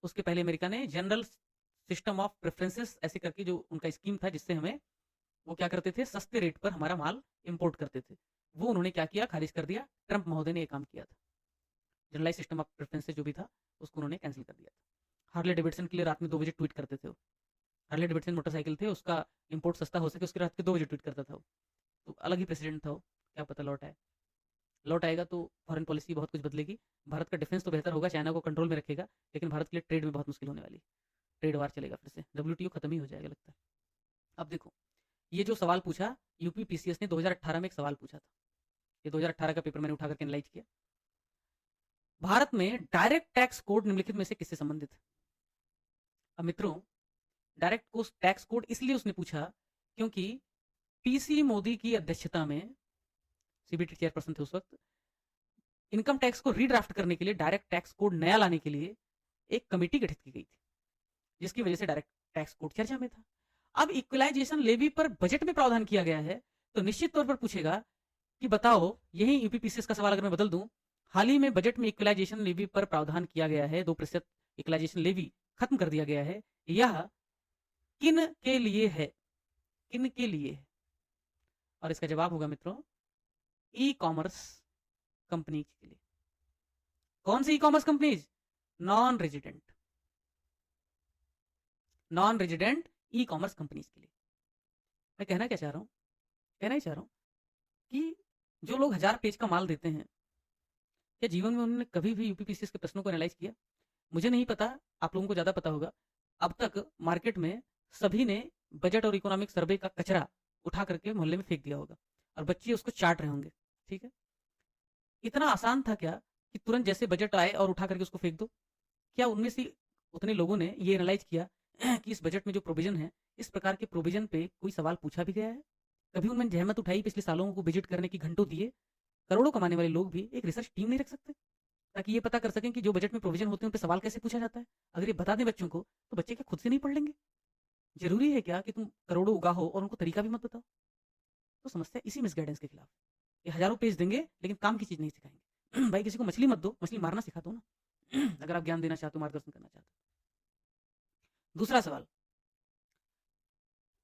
उसके पहले अमेरिका ने जनरल सिस्टम ऑफ प्रेफरेंसेस ऐसे करके जो उनका स्कीम था, जिससे हमें वो क्या करते थे, सस्ते रेट पर हमारा माल इंपोर्ट करते थे, वो उन्होंने क्या किया, खारिज कर दिया। ट्रंप महोदय ने ये काम किया था, जनरलाइज सिस्टम ऑफ प्रेफरेंसेस जो भी था उसको उन्होंने कैंसिल कर दिया था। हार्ले डेविडसन के लिए रात में 2 बजे ट्वीट करते थे वो। हार्ले डेविडसन मोटरसाइकिल थे, उसका इंपोर्ट सस्ता हो सके उसके रात के 2 बजे ट्वीट करता था वो। तो अलग ही प्रेसिडेंट था वो, क्या पता लौट आएगा तो फॉरेन पॉलिसी बहुत कुछ बदलेगी। भारत का डिफेंस तो बेहतर होगा, चाइना को कंट्रोल में रखेगा, लेकिन भारत के लिए ट्रेड में बहुत मुश्किल होने वाली, ट्रेड वार चलेगा, फिर से WTO खत्म ही हो जाएगा लगता है। अब देखो ये जो सवाल पूछा, यूपीपीसीएस ने 2018 में एक सवाल पूछा था, ये 2018 का पेपर मैंने उठा करके एनालाइज किया। भारत में डायरेक्ट टैक्स कोड निम्नलिखित में से किससे संबंधित है? अब मित्रों डायरेक्ट टैक्स कोड इसलिए उसने पूछा क्योंकि PC मोदी की अध्यक्षता में, CBT चेयरपर्सन थे उस वक्त, इनकम टैक्स को रीड्राफ्ट करने के लिए, डायरेक्ट टैक्स कोड नया लाने के लिए एक कमेटी गठित की गई थी, जिसकी वजह से डायरेक्ट टैक्स कोड चर्चा में था। अब इक्वलाइजेशन लेवी पर बजट में प्रावधान किया गया है, तो निश्चित तौर पर पूछेगा कि बताओ, यही यूपीपीसीएस का सवाल अगर मैं बदल दूं, हाल ही में बजट में इक्वलाइजेशन लेवी पर प्रावधान किया गया है, 2% इक्वलाइजेशन लेवी खत्म कर दिया गया है, यह किन के लिए है? किन के लिए है? और इसका जवाब होगा मित्रों, ई कॉमर्स कंपनी के लिए। कौन सी e commerce companies? Non resident e commerce companies के लिए। मैं कहना क्या चाह रहा हूं? कहना ही चाह रहा हूं कि जो लोग 1000 पेज का माल देते हैं, क्या जीवन में उन्होंने कभी भी यूपीपीसीएस के प्रश्नों को एनालाइज किया? मुझे नहीं पता, आप लोगों को ज्यादा पता होगा। अब तक मार्केट में सभी ने बजट और इकोनॉमिक सर्वे का कचरा उठा करके मोहल्ले में फेंक दिया होगा। और बच्चे उसको चाट रहे होंगे, ठीक है? इतना आसान था क्या कि तुरंत जैसे बजट आए और उठा करके उसको फेंक दो? क्या उनमें से उतने लोगों ने ये एनालाइज किया कि इस बजट में जो प्रोविजन है, इस प्रकार के प्रोविजन पे कोई सवाल पूछा भी गया है? कभी उन्होंने जहमत उठाई, पिछले सालों को विजिट करने की, घंटों दिए? करोड़ों कमाने वाले लोग भी एक रिसर्च टीम नहीं रख सकते ताकि ये पता कर सकें कि जो बजट में प्रोविजन होते हैं उन पे सवाल कैसे पूछा जाता है? अगर ये बता दें बच्चों को तो बच्चे क्या खुद से नहीं पढ़ लेंगे? जरूरी है क्या कि तुम करोड़ों उगाहो और उनको तरीका भी मत बताओ? तो समस्या इसी मिसगाइडेंस के खिलाफ है। ये हजारों पेज देंगे लेकिन काम की चीज नहीं सिखाएंगे। भाई किसी को मछली मत दो, मछली मारना सिखा दो ना। अगर आप ज्ञान देना चाहते हो, मार्गदर्शन करना चाहते हो। दूसरा सवाल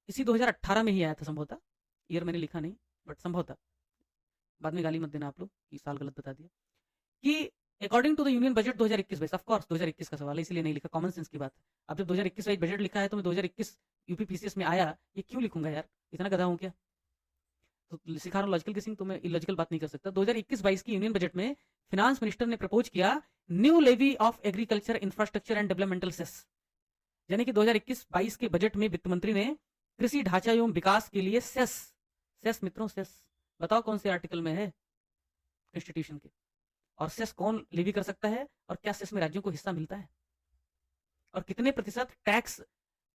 इसी 2018 में ही आया था संभवतः, ईयर मैंने लिखा नहीं बट संभवतः, बाद में गाली मत देना आप लोग कि साल गलत बता दिया, कि according to the union budget 2021 wise, of course 2021 का सवाल है इसलिए नहीं लिखा, कॉमन सेंस की बात है। अब जब 2021 वाइज बजट लिखा है तो मैं 2021 यूपीपीसीएस में आया ये क्यों लिखूंगा यार? इतना गधा हूं क्या? तो सिखा रहा हूं लॉजिकल किसिंग, तो मैं इलॉजिकल बात नहीं कर सकता। 2021-22 की यूनियन बजट में फिनांस मिनिस्टर ने प्रपोज किया new levy of agriculture infrastructure and developmental cess, यानी कि 2021-22 के बजट में वित्त मंत्री ने कृषि ढांचा एवं विकास के लिए सेस, सेस मित्रों सेस, बताओ कौन से आर्टिकल में है कॉन्स्टिट्यूशन के? और सेस कौन लेवी कर सकता है और क्या सेस में राज्यों को हिस्सा मिलता है और कितने प्रतिशत टैक्स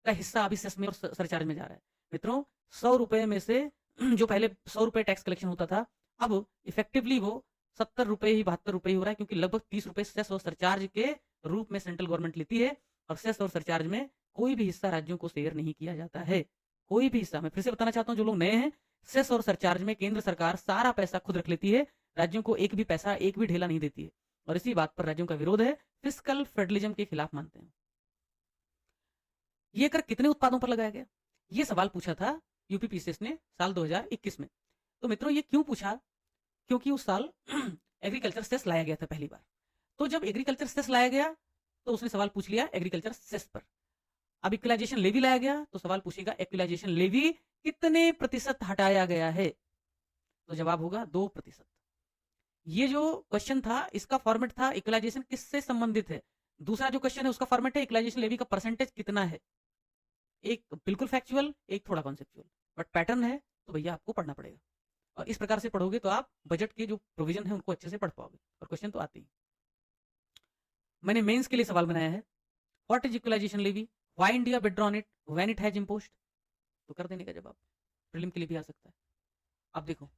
का हिस्सा अभी सेस में और सरचार्ज में जा रहा है? मित्रों 100 रुपए में से जो पहले 100 रुपए टैक्स कलेक्शन होता था अब इफेक्टिवली वो 70 रुपए ही 72 रुपए ही हो रहा है, क्योंकि लगभग 30 रुपए सेस और सरचार्ज के रूप में सेंट्रल गवर्नमेंट लेती है और सेस और सरचार्ज में कोई भी हिस्सा राज्यों को शेयर नहीं किया जाता है। कोई भी हिस्सा, मैं फिर से बताना चाहता हूं जो लोग नए हैं, सेस और सरचार्ज में केंद्र सरकार सारा पैसा खुद रख लेती है, राज्यों को एक भी पैसा, एक भी ढेला नहीं देती है और इसी बात पर राज्यों का विरोध है, फिस्कल फेडरलिज्म के खिलाफ मानते हैं। ये कर कितने उत्पादों पर लगाया गया? ये सवाल पूछा था यूपीपीसीएस ने साल 2021 में। तो मित्रों ये क्यों पूछा? क्योंकि उस साल एग्रीकल्चर सेस लाया गया था पहली बार। तो जब एग्रीकल्चर सेस लाया गया तो उसने सवाल पूछ लिया एग्रीकल्चर सेस पर। अब इक्विलाइजेशन लेवी लाया गया तो सवाल पूछेगा इक्विलाइजेशन लेवी कितने प्रतिशत हटाया गया है? तो जवाब होगा 2%। ये जो क्वेश्चन था इसका फॉर्मेट था इक्विलाइजेशन किससे संबंधित है। दूसरा जो क्वेश्चन है उसका फॉर्मेट है इक्विलाइजेशन लेवी का परसेंटेज कितना है। एक बिल्कुल फैक्चुअल, एक थोड़ा कॉन्सेप्चुअल, बट पैटर्न है तो भैया आपको पढ़ना पड़ेगा और इस प्रकार से पढ़ोगे तो आप बजट के जो प्रोविजन है उनको अच्छे से पढ़ पाओगे और क्वेश्चन तो आते ही। मैंने मेंस के लिए सवाल बनाया है, what is equalisation levy, why India withdrawn it, when it has imposed, तो कर देने का जवाब प्रीलिम के लिए भी आ सकता है। अब देखो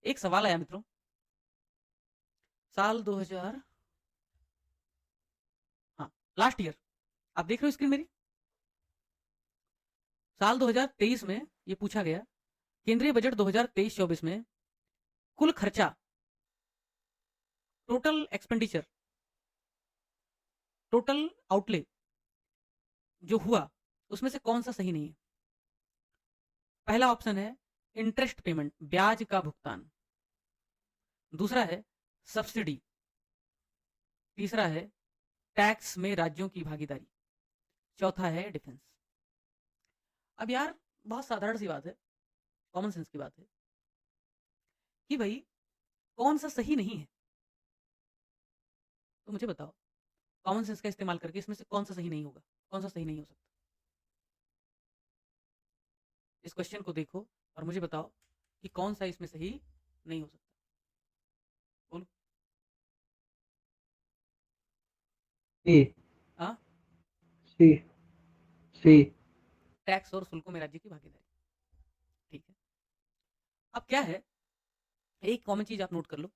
एक सवाल आया मित्रों साल 2000, हाँ लास्ट ईयर, आप देख रहे हो स्क्रीन मेरी, साल 2023 में ये पूछा गया केंद्रीय बजट 2023-24 में कुल खर्चा, टोटल एक्सपेंडिचर, टोटल आउटले जो हुआ उसमें से कौन सा सही नहीं है? पहला ऑप्शन है इंटरेस्ट पेमेंट, ब्याज का भुगतान, दूसरा है सब्सिडी, तीसरा है टैक्स में राज्यों की भागीदारी, चौथा है डिफेंस। अब यार बहुत साधारण सी बात है, कॉमन सेंस की बात है कि भाई कौन सा सही नहीं है, तो मुझे बताओ कॉमन सेंस का इस्तेमाल करके इसमें से कौन सा सही नहीं होगा, कौन सा सही नहीं हो सकता? इस क्वेश्चन को देखो और मुझे बताओ कि कौन सा इसमें सही नहीं हो सकता। बोलो। सी हाँ, सी सी टैक्स और शुल्कों में राज्य की भागीदारी, ठीक है। अब क्या है, एक कॉमन चीज आप नोट कर लो,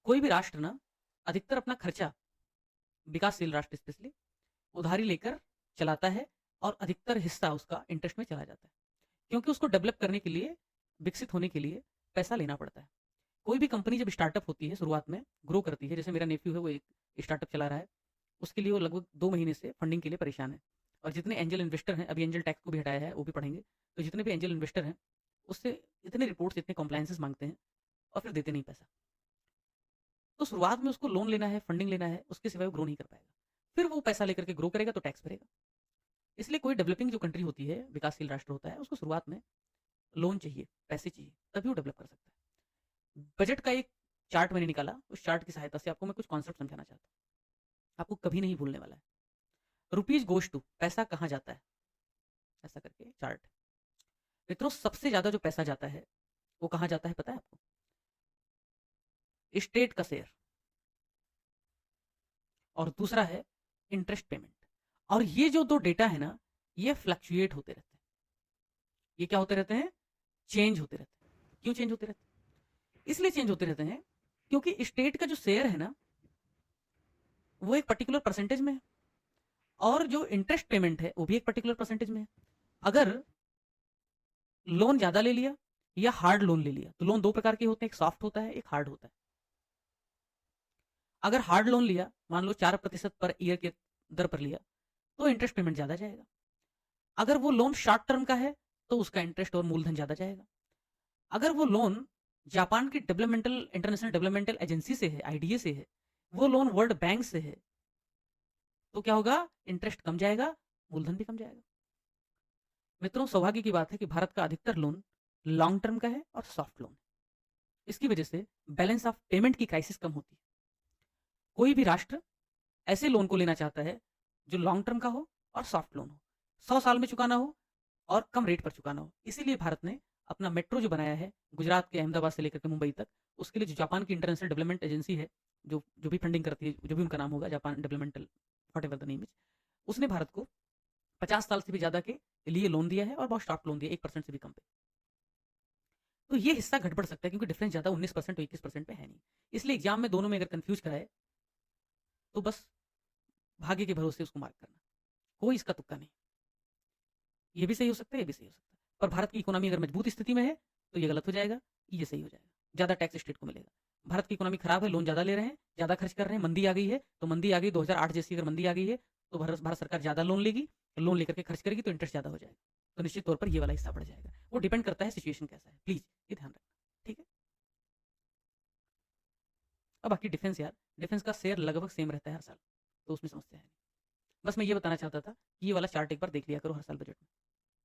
कोई भी राष्ट्र ना अधिकतर अपना खर्चा, विकासशील राष्ट्र स्पेशली, उधारी लेकर चलाता है और अधिकतर हिस्सा उसका इंटरेस्ट में चला जाता है, क्योंकि उसको डेवलप करने के लिए, विकसित होने के लिए पैसा लेना पड़ता है। कोई भी कंपनी जब स्टार्टअप होती है, शुरुआत में ग्रो करती है, जैसे मेरा नेफ्यू है वो एक स्टार्टअप चला रहा है, उसके लिए वो लगभग 2 महीने से फंडिंग के लिए परेशान है। और जितने एंजल इन्वेस्टर हैं, अभी एंजल टैक्स को भी हटाया है, वो भी पढ़ेंगे, तो जितने भी एंजल इन्वेस्टर हैं उससे इतने रिपोर्ट्स, इतने कॉम्प्लायंसेस मांगते हैं और फिर देते नहीं पैसा। तो शुरुआत में उसको लोन लेना है, फंडिंग लेना है, उसके सिवाय वो ग्रो नहीं कर पाएगा। फिर वो पैसा लेकर के ग्रो करेगा तो टैक्स भरेगा। इसलिए कोई डेवलपिंग जो कंट्री होती है, विकासशील राष्ट्र होता है, उसको शुरुआत में लोन चाहिए, पैसे चाहिए, तभी वो डेवलप कर सकता है। बजट का एक चार्ट मैंने निकाला, उस चार्ट की सहायता से आपको मैं कुछ कॉन्सेप्ट समझाना चाहता हूँ, आपको कभी नहीं भूलने वाला है। रुपीज गोज टू, पैसा कहाँ जाता है, ऐसा करके चार्ट। मित्रों सबसे ज्यादा जो पैसा जाता है वो कहाँ जाता है पता है आपको? स्टेट का शेयर, और दूसरा है इंटरेस्ट पेमेंट। और ये जो दो डेटा है ना, ये फ्लक्चुएट होते रहते हैं। ये क्या होते रहते हैं? चेंज होते रहते हैं। क्यों चेंज होते रहते हैं? इसलिए चेंज होते रहते हैं क्योंकि स्टेट का जो शेयर है ना, वो एक पर्टिकुलर परसेंटेज में है, और जो इंटरेस्ट पेमेंट है वो भी एक पर्टिकुलर परसेंटेज में है। अगर लोन ज्यादा ले लिया या हार्ड लोन ले लिया, तो लोन दो प्रकार के होते हैं, एक सॉफ्ट होता है, एक हार्ड होता है। अगर हार्ड लोन लिया, मान लो 4% पर ईयर के दर पर लिया, तो इंटरेस्ट पेमेंट ज्यादा जाएगा। अगर वो लोन शॉर्ट टर्म का है तो उसका इंटरेस्ट और मूलधन ज्यादा जाएगा। अगर वो लोन जापान की इंटरनेशनल डेवलपमेंटल एजेंसी से है, आईडीए से है, वो लोन वर्ल्ड बैंक से है, तो क्या होगा? इंटरेस्ट कम जाएगा, मूलधन भी कम जाएगा। मित्रों सौभाग्य की बात है कि भारत का अधिकतर लोन लॉन्ग टर्म का है और सॉफ्ट लोन है। इसकी वजह से बैलेंस ऑफ पेमेंट की क्राइसिस कम होती है। कोई भी राष्ट्र ऐसे लोन को लेना चाहता है जो लॉन्ग टर्म का हो और सॉफ्ट लोन हो, 100 साल में चुकाना हो और कम रेट पर चुकाना हो। इसीलिए भारत ने अपना मेट्रो जो बनाया है गुजरात के अहमदाबाद से लेकर के मुंबई तक, उसके लिए जो जापान की इंटरनेशनल डेवलपमेंट एजेंसी है, जो जो भी फंडिंग करती है, जो भी उनका नाम होगा, Japan developmental whatever the name is, उसने भारत को 50 साल से भी ज्यादा के लिए लोन दिया है, और बहुत शॉर्ट लोन दिया, 1% से भी कम पे। तो ये हिस्सा घट बढ़ सकता है क्योंकि डिफरेंस ज्यादा 19% और 21% पे है नहीं। इसलिए एग्जाम में दोनों में अगर कंफ्यूज कराए तो बस भाग्य के भरोसे उसको मार्क करना, कोई इसका तुक्का नहीं। ये भी सही हो सकता है, ये भी सही हो सकता है। पर भारत की इकोनॉमी अगर मजबूत स्थिति में है तो ये गलत हो जाएगा, ये सही हो जाएगा, ज्यादा टैक्स स्टेट को मिलेगा। भारत की इकोनॉमी खराब है, लोन ज्यादा ले रहे हैं, ज्यादा खर्च कर रहे हैं, मंदी आ गई है, तो मंदी आ गई 2008 जैसी अगर मंदी आ गई है तो भारत सरकार ज्यादा लोन लेगी, लोन लेकर के खर्च करेगी तो इंटरेस्ट ज्यादा हो जाएगा, तो निश्चित तौर पर ये वाला हिस्सा बढ़ जाएगा। वो डिपेंड करता है सिचुएशन कैसा है, प्लीज ये ध्यान रखना, ठीक है। अब बाकी डिफेंस, यार डिफेंस का शेयर लगभग सेम रहता है हर साल, तो उसमें समस्या है नहीं। बस मैं ये बताना चाहता था कि ये वाला चार्ट एक बार देख लिया करो हर साल बजट में,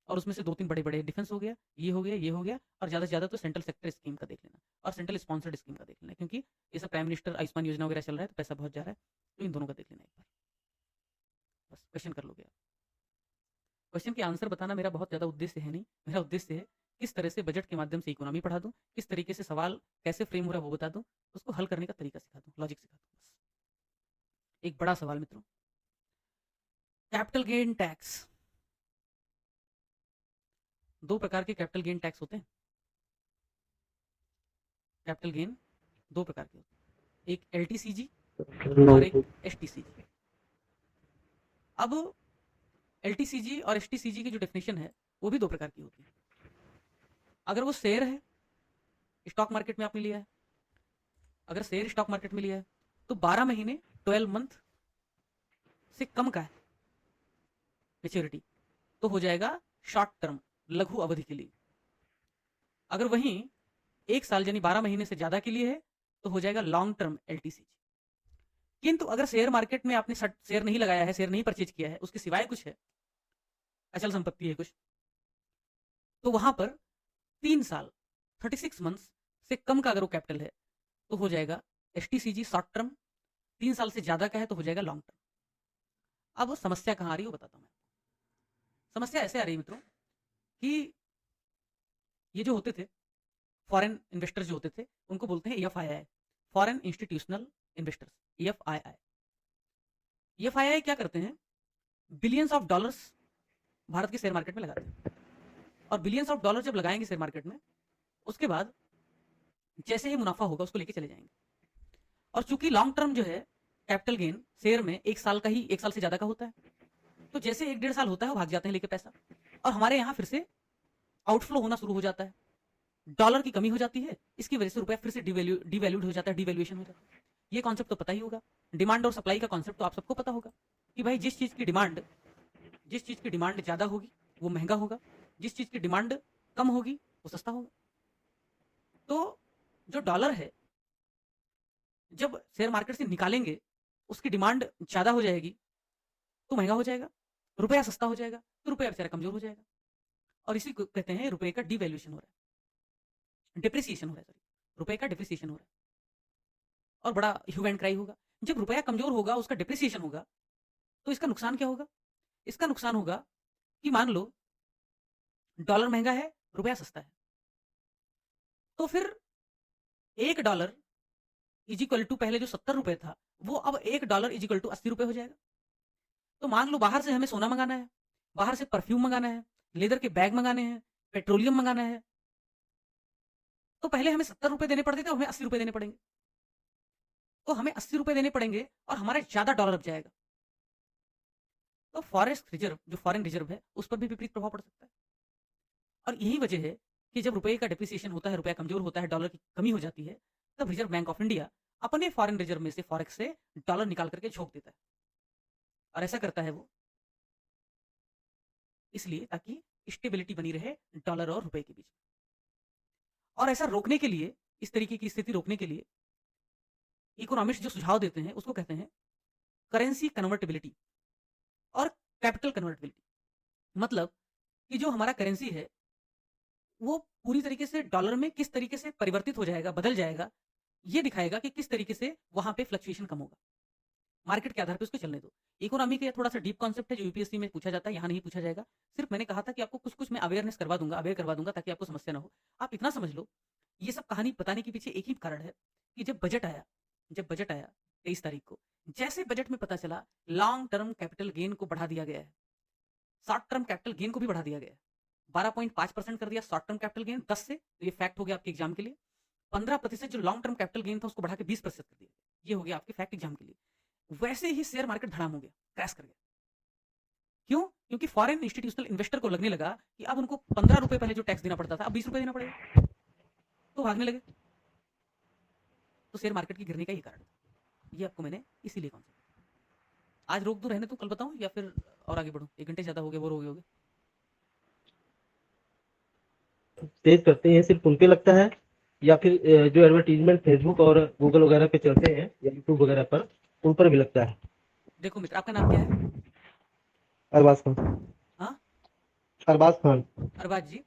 और उसमें से 2-3 बड़े बड़े, डिफेंस हो गया, ये हो गया, ये हो गया, और ज्यादा से ज्यादा तो सेंट्रल सेक्टर स्कीम का देख लेना और सेंट्रल स्पॉन्सर्ड स्कीम का देख लेना, क्योंकि ये सब प्राइम मिनिस्टर आयुष्मान योजना वगैरह चल रहा है तो पैसा बहुत जा रहा है, तो इन दोनों का देख लेना एक बार, बस क्वेश्चन कर लोगे आप। क्वेश्चन के आंसर बताना मेरा बहुत ज्यादा उद्देश्य है नहीं, मेरा उद्देश्य है किस तरह से बजट के माध्यम से इकोनॉमी पढ़ा दूं, किस तरीके से सवाल कैसे फ्रेम हो रहा है वो बता दूं, उसको हल करने का तरीका सिखा दूं, लॉजिक सिखा दूं। बस एक बड़ा सवाल मित्रों, कैपिटल गेन टैक्स। 2 प्रकार के कैपिटल गेन टैक्स होते हैं। कैपिटल गेन 2 प्रकार के होते हैं, एक एलटीसीजी और एक एसटीसीजी। अब एलटीसीजी और एसटीसीजी की जो डेफिनेशन है वो भी 2 प्रकार की होती है। अगर वो शेयर है, स्टॉक मार्केट में आपने लिया है, अगर शेयर स्टॉक मार्केट में लिया है तो 12 महीने 12 मंथ से कम का है मैच्योरिटी, तो हो जाएगा शॉर्ट टर्म, लघु अवधि के लिए। अगर वहीं 1 साल यानी 12 महीने से ज्यादा के लिए है तो हो जाएगा लॉन्ग टर्म एलटीसीजी। किंतु अगर शेयर मार्केट में आपने शेयर नहीं लगाया है, शेयर नहीं परचेज किया है, उसके सिवाय कुछ है, अचल संपत्ति है कुछ, तो वहां पर 3 साल 36 मंथ्स से कम का अगर वो कैपिटल है तो हो जाएगा एसटीसीजी शॉर्ट टर्म, 3 साल से ज्यादा का है तो हो जाएगा लॉन्ग टर्म। अब वो समस्या कहां आ रही है वो बताता हूं मैं। समस्या ऐसे आ रही है मित्रों कि ये जो होते थे फॉरेन इन्वेस्टर्स जो होते थे उनको बोलते हैं FII, foreign institutional investors, FII. FII क्या करते हैं? बिलियंस ऑफ डॉलर्स भारत के शेयर मार्केट में लगाते हैं, और बिलियंस ऑफ डॉलर जब लगाएंगे शेयर मार्केट में, उसके बाद जैसे ही मुनाफा होगा उसको लेके चले जाएंगे। और चूंकि लॉन्ग टर्म जो है कैपिटल गेन शेयर में 1 साल का ही, 1 साल से ज्यादा का होता है, तो जैसे 1-1.5 साल होता है वो भाग जाते हैं लेके पैसा, और हमारे यहाँ फिर से आउटफ्लो होना शुरू हो जाता है, डॉलर की कमी हो जाती है, इसकी वजह से रुपया फिर से डिवैल्यूड हो जाता है, डिवैल्यूएशन हो जाता है। ये कॉन्सेप्ट तो पता ही होगा, डिमांड और सप्लाई का कॉन्सेप्ट तो आप सबको पता होगा कि भाई जिस चीज की डिमांड ज्यादा होगी वो महंगा होगा, जिस चीज की डिमांड कम होगी वो सस्ता होगा। तो जो डॉलर है जब शेयर मार्केट से निकालेंगे उसकी डिमांड ज्यादा हो जाएगी तो महंगा हो जाएगा, रुपया सस्ता हो जाएगा तो रुपया बेचारा कमजोर हो जाएगा, और इसी को कहते हैं रुपए का डिवैल्यूएशन हो रहा है, डिप्रिसिएशन हो रहा है, सॉरी रुपए का डिप्रिसिएशन हो रहा है, और बड़ा ह्यू एंड क्राई होगा। जब रुपया कमजोर होगा, उसका डिप्रिसिएशन होगा, तो इसका नुकसान क्या होगा? इसका नुकसान होगा कि मान लो डॉलर महंगा है, रुपया सस्ता है। तो फिर $1 इज इक्वल टू पहले जो 70 रुपए था वो अब $1 इज इक्वल टू 80 रुपए हो जाएगा। तो मान लो बाहर से हमें सोना मंगाना है, बाहर से परफ्यूम मंगाना है, लेदर के बैग मंगाने हैं, पेट्रोलियम मंगाना है, तो पहले हमें 70 रुपए देने पड़ते थे, हमें 80 रुपए देने पड़ेंगे। तो हमें 80 रुपए देने पड़ेंगे और हमारा ज्यादा डॉलर बच जाएगा। तो फॉरेक्स रिजर्व जो फॉरेन रिजर्व है उस पर भी विपरीत प्रभाव पड़ सकता है। और यही वजह है कि जब रुपए का डिप्रिसिएशन होता है, रुपया कमजोर होता है, डॉलर की कमी हो जाती है, तब रिजर्व बैंक ऑफ इंडिया अपने फॉरेन रिजर्व में से फॉरेक्स से डॉलर निकाल करके झोंक देता है। और ऐसा करता है वो इसलिए ताकि स्टेबिलिटी बनी रहे डॉलर और रुपए के बीच में। और ऐसा रोकने के लिए, इस तरीके की स्थिति रोकने के लिए इकोनॉमिस्ट जो सुझाव देते हैं उसको कहते हैं करेंसी कन्वर्टेबिलिटी और कैपिटल कन्वर्टेबिलिटी। मतलब कि जो हमारा करेंसी है वो पूरी तरीके से डॉलर में किस तरीके से परिवर्तित हो जाएगा, बदल जाएगा, ये दिखाएगा कि किस तरीके से वहां पे फ्लक्चुएशन कम होगा। मार्केट के आधार पे उसको चलने दो। इकोनॉमी का थोड़ा सा डीप कॉन्सेप्ट है जो यूपीएससी में पूछा जाता है, यहाँ नहीं पूछा जाएगा। सिर्फ मैंने कहा था कि आपको कुछ कुछ मैं अवेयरनेस करवा दूंगा, अवेयर करवा दूंगा ताकि आपको समस्या ना हो। आप इतना समझ लो, ये सब कहानी बताने के पीछे एक ही कारण है कि जब बजट आया 23 तारीख को, जैसे बजट में पता चला लॉन्ग टर्म कैपिटल गेन को बढ़ा दिया गया है, शॉर्ट टर्म कैपिटल गेन को भी बढ़ा दिया गया है। 12.5% कर दिया शॉर्ट टर्म कैपिटल गेन 10 से, तो ये फैक्ट हो गया आपके एग्जाम के लिए। 15% जो लॉन्ग टर्म कैपिटल गेन था उसको बढ़ा के 20% कर दिया, ये हो गया आपके फैक्ट एग्जाम के लिए। वैसे ही शेयर मार्केट धड़ाम हो गया, क्रैश कर गया। क्यों? क्योंकि फॉरेन इंस्टीट्यूशनल इन्वेस्टर को लगने लगा कि अब उनको 15 रुपए पहले जो टैक्स देना पड़ता था अब 20 रुपए देना पड़ेगा, तो भागने लगे। तो शेयर मार्केट की गिरने का ये कारण था। ये आपको मैंने इसीलिए कौन सा आज रोक दूं, रहने तो कल बताऊं या फिर और आगे बढ़ूं? 1 घंटे ज्यादा हो गए, बोर हो गए होगे। तेज करते हैं सिर्फ उन पे लगता है या फिर जो एडवर्टीजमेंट फेसबुक और गूगल वगैरह पे चलते हैं या यूट्यूब वगैरह पर, उन पर भी लगता है? देखो मित्र, आपका नाम क्या है? अरबाज खान। हाँ, अरबाज खान। अरबाज जी,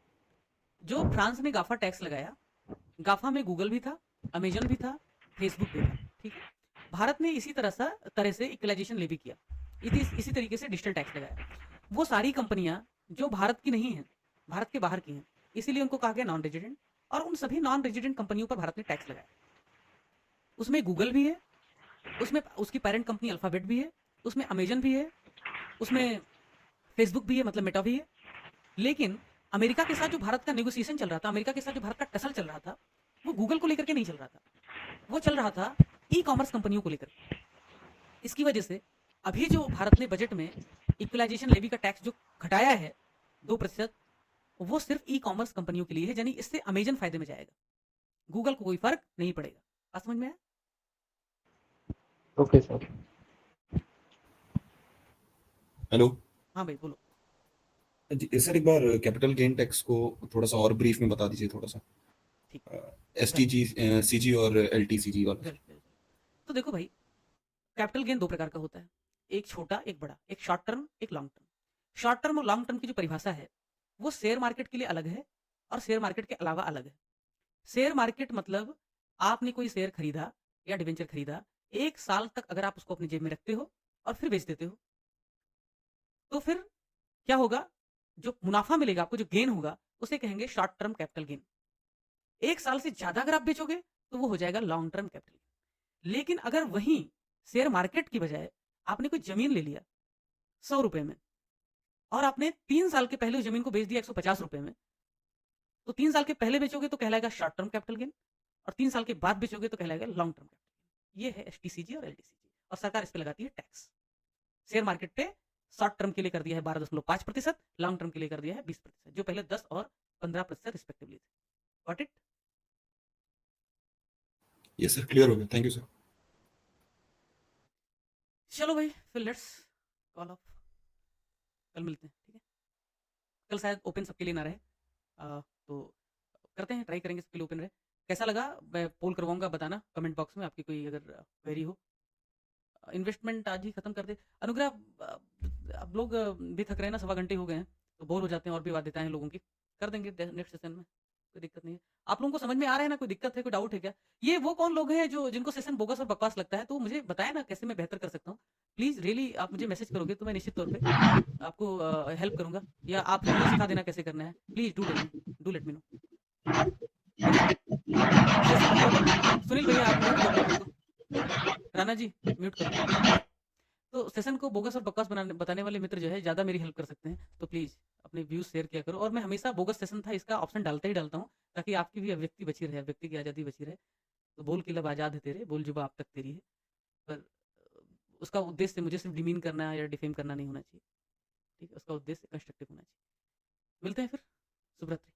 जो फ्रांस ने गाफा टैक्स लगाया, गाफा में गूगल भी था, अमेजन भी था, फेसबुक भी था, ठीक है। भारत ने इसी तरह से इक्वलाइजेशन लेवी किया, इसी तरीके से डिजिटल टैक्स लगाया। वो सारी कंपनियां जो भारत की नहीं है, भारत के बाहर की हैं, इसीलिए उनको कहा गया नॉन रेजिडेंट, और उन सभी नॉन रेजिडेंट कंपनियों पर भारत ने टैक्स लगाया। उसमें गूगल भी है, उसमें उसकी पेरेंट कंपनी अल्फाबेट भी है, उसमें अमेजन भी है, उसमें फेसबुक भी है, मतलब मेटा भी है। लेकिन अमेरिका के साथ जो भारत का नेगोशिएशन चल रहा था, अमेरिका के साथ जो भारत का टसल चल रहा था, वो गूगल को लेकर के नहीं चल रहा था, वो चल रहा था ई कॉमर्स कंपनियों को लेकर। इसकी वजह से अभी जो भारत ने बजट में इक्वलाइजेशन लेवी का टैक्स जो घटाया है 2%, वो सिर्फ ई कॉमर्स कंपनियों के लिए है, यानी इससे अमेजन फायदे में जाएगा, गूगल को कोई फर्क नहीं पड़ेगा। बात समझ में आया? Okay sir. हेलो हाँ भाई बोलो। जी सर, एक बार कैपिटल गेन टैक्स को थोड़ा सा और ब्रीफ में बता दीजिए, थोड़ा सा। ठीक। एसटीजी, सीजी और एलटीसीजी वाला। बिल्कुल। तो देखो भाई, कैपिटल गेन 2 प्रकार का होता है, एक छोटा एक बड़ा, एक शॉर्ट टर्म एक लॉन्ग टर्म। शॉर्ट टर्म और लॉन्ग टर्म की जो परिभाषा है वो शेयर मार्केट के लिए अलग है और शेयर मार्केट के अलावा अलग है। शेयर मार्केट मतलब आपने कोई शेयर खरीदा या डिवेंचर खरीदा, 1 साल तक अगर आप उसको अपनी जेब में रखते हो और फिर बेच देते हो, तो फिर क्या होगा? जो मुनाफा मिलेगा आपको, जो गेन होगा, उसे कहेंगे शॉर्ट टर्म कैपिटल गेन। 1 साल से ज्यादा अगर आप बेचोगे तो वो हो जाएगा लॉन्ग टर्म कैपिटल गेन। लेकिन अगर वहीं शेयर मार्केट की बजाय आपने कोई जमीन ले लिया 100 रुपए में और आपने 3 साल के पहले उस जमीन को बेच दिया 150 रुपए में, तो 3 साल के पहले बेचोगे तो कहलाएगा शॉर्ट टर्म कैपिटल गेन, और 3 साल के बाद बेचोगे तो कहलाएगा लॉन्ग टर्म कैपिटल गेन। ये है एसटीसीजी और एलटीसीजी, और सरकार इस पे लगाती है टैक्स। शेयर मार्केट पे शॉर्ट टर्म के लिए कर दिया है 12.5%, लॉन्ग टर्म के लिए कर दिया है 20%, जो पहले 10 और 15% रिस्पेक्टिवली थे। Got it? Yes sir, clear हो गया, थैंक यू सर। चलो भाई, फिर लेट्स कॉल ऑफ, कल मिलते हैं, ठीक है? कल शायद ओपन सबके लिए ना रहे, तो करते हैं, ट्राई करेंगे सबके लिए ओपन रहे। कैसा लगा मैं पोल करवाऊंगा, बताना कमेंट बॉक्स में, आपकी कोई अगर क्वेरी हो। इन्वेस्टमेंट आज ही खत्म कर दे अनुग्रह। अब लोग भी थक रहे हैं ना, 1.25 घंटे हो गए हैं, तो बोर हो जाते हैं और भी बात देता है लोगों की। कर देंगे नेक्स्ट सेशन में। कोई दिक्कत नहीं है। आप लोगों को समझ में आ रहा है ना, कोई दिक्कत है, कोई डाउट है क्या? ये वो कौन लोग हैं जो जिनको सेशन बोगस और बकवास लगता है, तो मुझे बताएं ना कैसे मैं बेहतर कर सकता हूँ। प्लीज रियली आप मुझे मैसेज करोगे तो मैं निश्चित तौर पे आपको हेल्प करूंगा, या आप मुझे सिखा देना कैसे करना है। Please do let me know. Sunil भैया आप म्यूट कर दो खुद को। राणा जी म्यूट करो। तो सेशन को बोगस और बकवास बताने वाले मित्र जो है ज़्यादा मेरी हेल्प कर सकते हैं, तो प्लीज़ अपने व्यूज़ शेयर किया करो। और मैं हमेशा बोगस सेशन था इसका ऑप्शन डालता ही डालता हूँ, ताकि आपकी भी अभिव्यक्ति बची रहे, व्यक्ति की आज़ादी बची रहे। तो बोल की लब आज़ाद है तेरे, बोल जुबा अब तक तेरी है। पर उसका उद्देश्य मुझे सिर्फ डिमीन करना या डिफेम करना नहीं होना चाहिए। ठीक है, उसका उद्देश्य कंस्ट्रक्टिव होना चाहिए। मिलते हैं फिर। शुभ रात्रि।